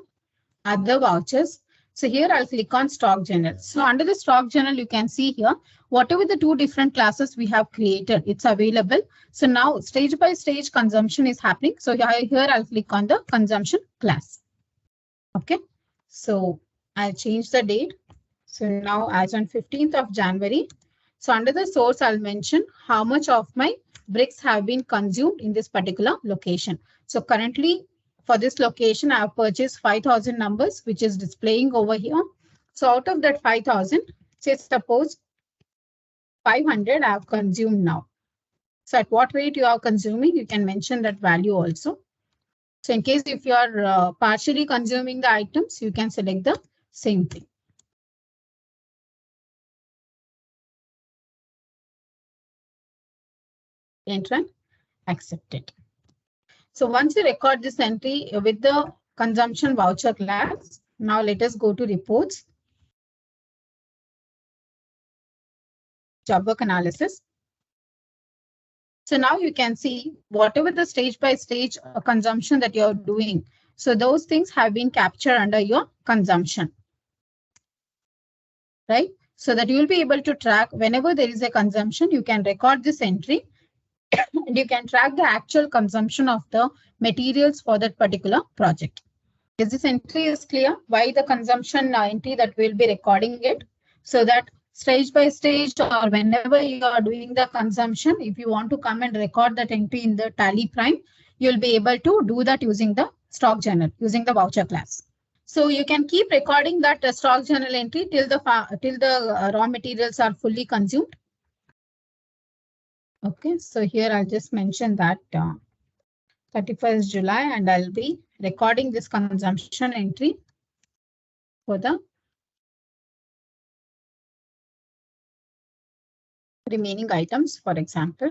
other vouchers. So here I'll click on stock journal. So under the stock journal, you can see here, whatever the two different classes we have created, it's available. So now stage by stage consumption is happening. So here I'll click on the consumption class. Okay, so I'll change the date. So now as on 15th of January. So under the source, I'll mention how much of my bricks have been consumed in this particular location. So currently for this location, I have purchased 5,000 numbers, which is displaying over here. So out of that 5,000, say suppose 500 I have consumed now. So at what rate you are consuming, you can mention that value also. So in case if you are partially consuming the items, you can select the same thing. Enter and accept it. So once you record this entry with the consumption voucher class, now let us go to reports, job work analysis. So now you can see whatever the stage by stage consumption that you're doing. So those things have been captured under your consumption, right? So that you will be able to track whenever there is a consumption, you can record this entry and you can track the actual consumption of the materials for that particular project. Is this entry is clear? Why the consumption entry that we'll be recording it? So that stage by stage or whenever you are doing the consumption, if you want to come and record that entry in the TallyPrime, you'll be able to do that using the stock journal, using the voucher class. So you can keep recording that stock journal entry till the raw materials are fully consumed. Okay, so here I'll just mention that 31st July and I'll be recording this consumption entry for the remaining items, for example.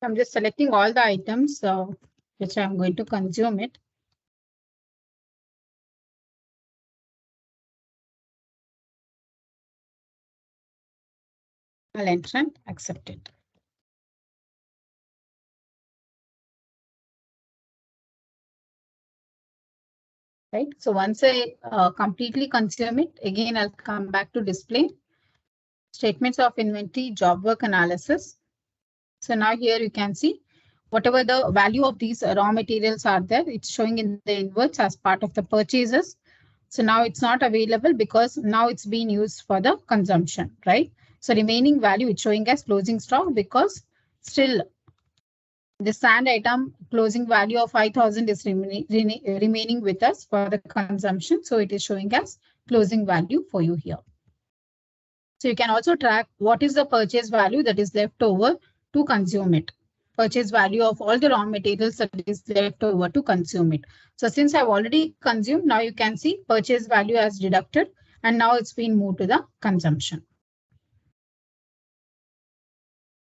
I'm just selecting all the items which I'm going to consume it. I'll enter and accept it. Right. So once I completely consume it, again, I'll come back to display statements of inventory, job work analysis. So now here you can see whatever the value of these raw materials are there, it's showing in the invoice as part of the purchases. So now it's not available because now it's being used for the consumption, right? So remaining value it's showing as closing stock because still the sand item closing value of 5,000 is remaining with us for the consumption. So it is showing as closing value for you here. So you can also track what is the purchase value that is left over to consume it. Purchase value of all the raw materials that is left over to consume it. So since I've already consumed, now you can see purchase value as deducted and now it's been moved to the consumption.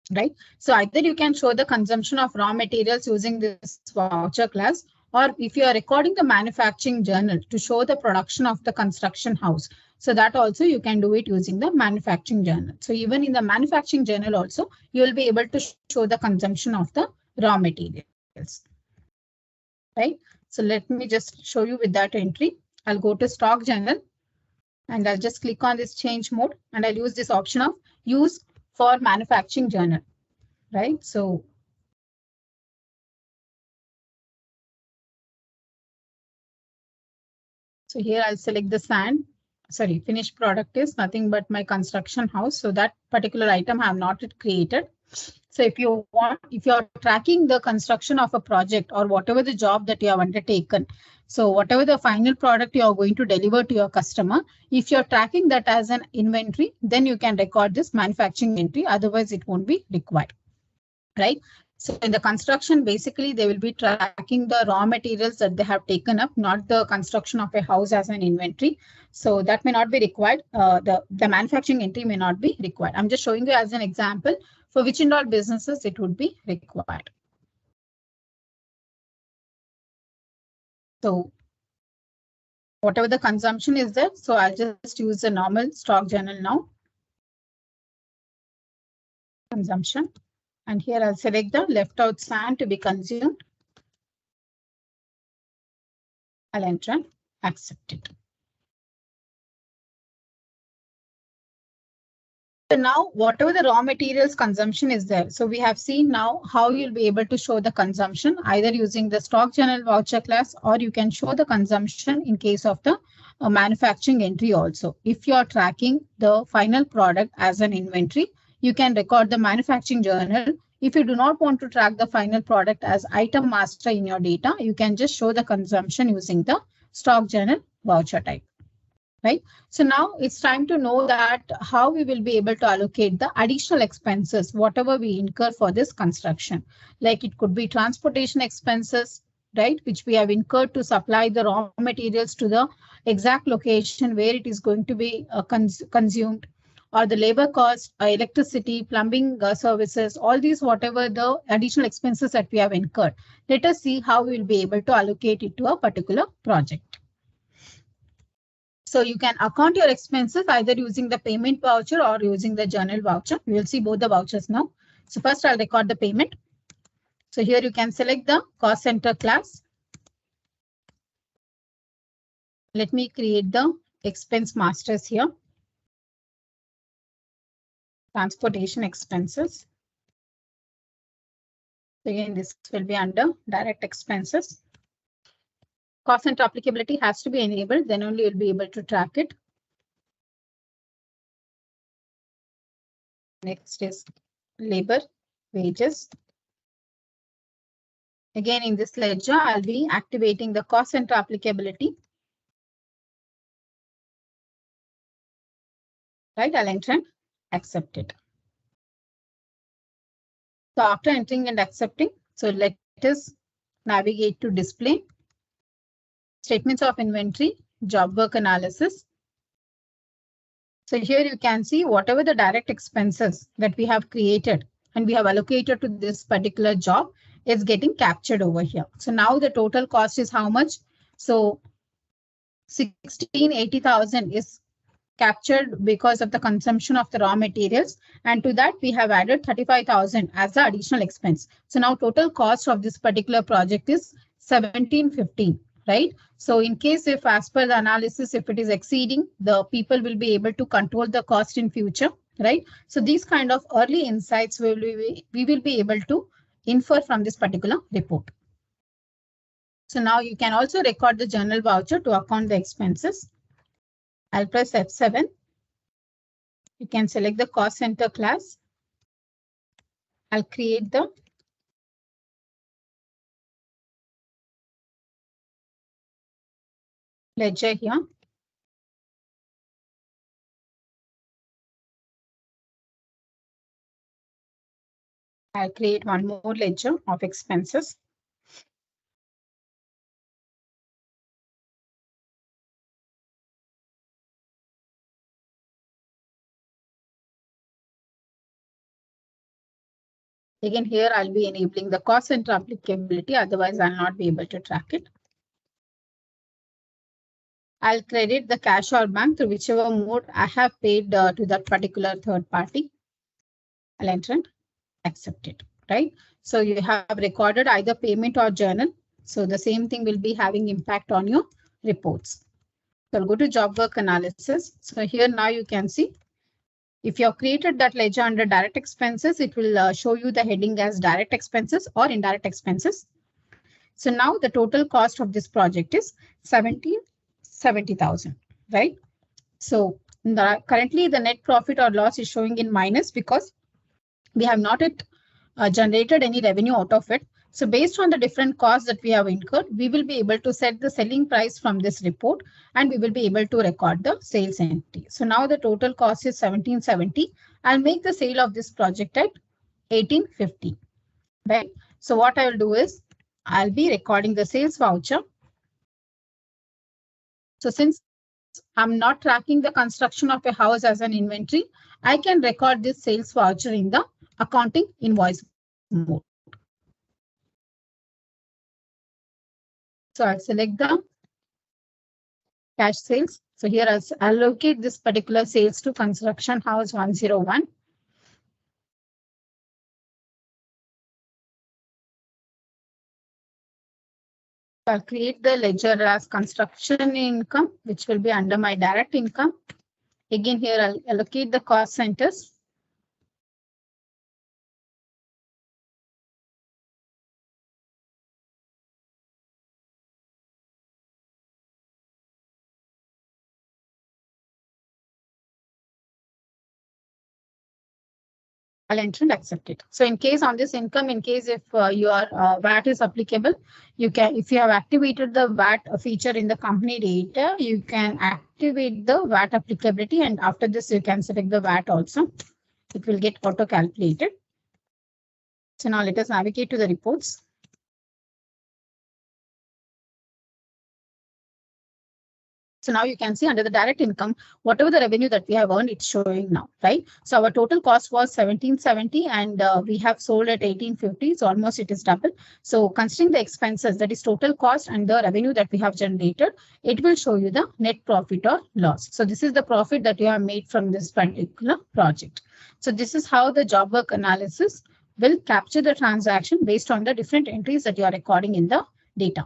Right. So either you can show the consumption of raw materials using this voucher class, or if you are recording the manufacturing journal to show the production of the construction house. So that also you can do it using the manufacturing journal. So even in the manufacturing journal also, you will be able to show the consumption of the raw materials. Right. So let me just show you with that entry. I'll go to stock journal and I'll just click on this change mode and I'll use this option of use for manufacturing journal. Right. So here I'll select the sand. Sorry, finished product is nothing but my construction house. So that particular item I have not yet created. So if you want, if you're tracking the construction of a project or whatever the job that you have undertaken, so whatever the final product you are going to deliver to your customer, if you're tracking that as an inventory, then you can record this manufacturing entry. Otherwise, it won't be required. Right. So in the construction, basically, they will be tracking the raw materials that they have taken up, not the construction of a house as an inventory. So that may not be required. The manufacturing entry may not be required. I'm just showing you as an example for which in all businesses it would be required. So whatever the consumption is there, so I'll just use the normal stock journal now. Consumption. And here I'll select the left out sand to be consumed. I'll enter and accept it. So now whatever the raw materials consumption is there. So we have seen now how you'll be able to show the consumption either using the stock journal voucher class, or you can show the consumption in case of the manufacturing entry also. If you are tracking the final product as an inventory, you can record the manufacturing journal. If you do not want to track the final product as item master in your data, you can just show the consumption using the stock journal voucher type. Right. So now it's time to know that how we will be able to allocate the additional expenses, whatever we incur for this construction. Like it could be transportation expenses, right, which we have incurred to supply the raw materials to the exact location where it is going to be consumed, or the labor cost, electricity, plumbing services, all these, whatever the additional expenses that we have incurred. Let us see how we will be able to allocate it to a particular project. So you can account your expenses either using the payment voucher or using the journal voucher. We will see both the vouchers now. So first I'll record the payment. So here you can select the cost center class. Let me create the expense masters here. Transportation expenses. Again, this will be under direct expenses. Cost center applicability has to be enabled, then only you'll be able to track it. Next is labor, wages. Again, in this ledger, I'll be activating the cost center applicability. Right, I'll enter and accept it. So after entering and accepting, so let us navigate to display, statements of inventory, job work analysis. So here you can see whatever the direct expenses that we have created and we have allocated to this particular job is getting captured over here. So now the total cost is how much? So 1680,000 is captured because of the consumption of the raw materials, and to that we have added 35,000 as the additional expense. So now total cost of this particular project is 1715, right? So in case if as per the analysis, if it is exceeding, the people will be able to control the cost in future, right? So these kind of early insights we will be able to infer from this particular report. So now you can also record the journal voucher to account the expenses. I'll press F7. You can select the cost center class. I'll create the ledger here. I'll create one more ledger of expenses. Again, here I'll be enabling the cost center applicability, otherwise I'll not be able to track it. I'll credit the cash or bank through whichever mode I have paid to that particular third party. I'll enter and accept it, right? So you have recorded either payment or journal. So the same thing will be having impact on your reports. So I'll go to job work analysis. So here now you can see if you have created that ledger under direct expenses, it will show you the heading as direct expenses or indirect expenses. So now the total cost of this project is 70,000, right? So currently the net profit or loss is showing in minus because we have not yet generated any revenue out of it. So based on the different costs that we have incurred, we will be able to set the selling price from this report and we will be able to record the sales entry. So now the total cost is 1770. I'll make the sale of this project at 1850, right? So what I will do is I'll be recording the sales voucher. So since I'm not tracking the construction of a house as an inventory, I can record this sales voucher in the accounting invoice mode. So I'll select the cash sales. So here I'll allocate this particular sales to construction house 101. I'll create the ledger as construction income, which will be under my direct income. Again, here I'll allocate the cost centers. I'll enter and accept it. So in case on this income, in case if your VAT is applicable, you can, if you have activated the VAT feature in the company data, you can activate the VAT applicability, and after this you can select the VAT also. It will get auto calculated. So now let us navigate to the reports. So now you can see under the direct income, whatever the revenue that we have earned, it's showing now, right? So our total cost was 1770 and we have sold at 1850. So almost it is double. So considering the expenses, that is total cost and the revenue that we have generated, it will show you the net profit or loss. So this is the profit that you have made from this particular project. So this is how the job work analysis will capture the transaction based on the different entries that you are recording in the data,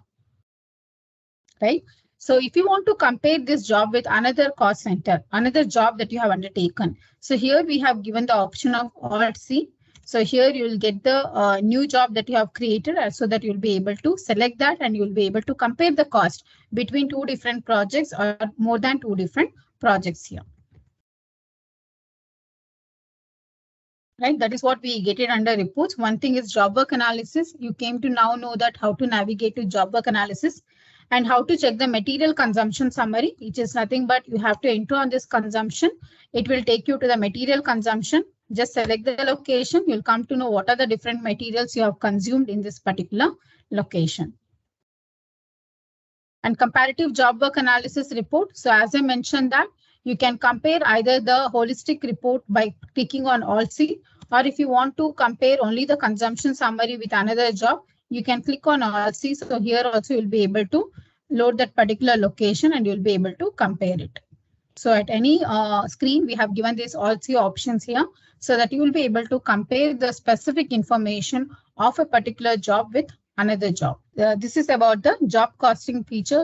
right? So if you want to compare this job with another cost center, another job that you have undertaken. So here we have given the option of Alt C. So here you will get the new job that you have created so that you'll be able to select that and you'll be able to compare the cost between two different projects or more than two different projects here. Right, that is what we get it under reports. One thing is job work analysis. You came to now know that how to navigate to job work analysis and how to check the material consumption summary, which is nothing but you have to enter on this consumption. It will take you to the material consumption. Just select the location. You'll come to know what are the different materials you have consumed in this particular location. And comparative job work analysis report. So as I mentioned that you can compare either the holistic report by clicking on Alt C, or if you want to compare only the consumption summary with another job, you can click on Alt C. So here also you'll be able to load that particular location and you'll be able to compare it. So at any screen, we have given these Alt C options here so that you will be able to compare the specific information of a particular job with another job. This is about the job costing feature.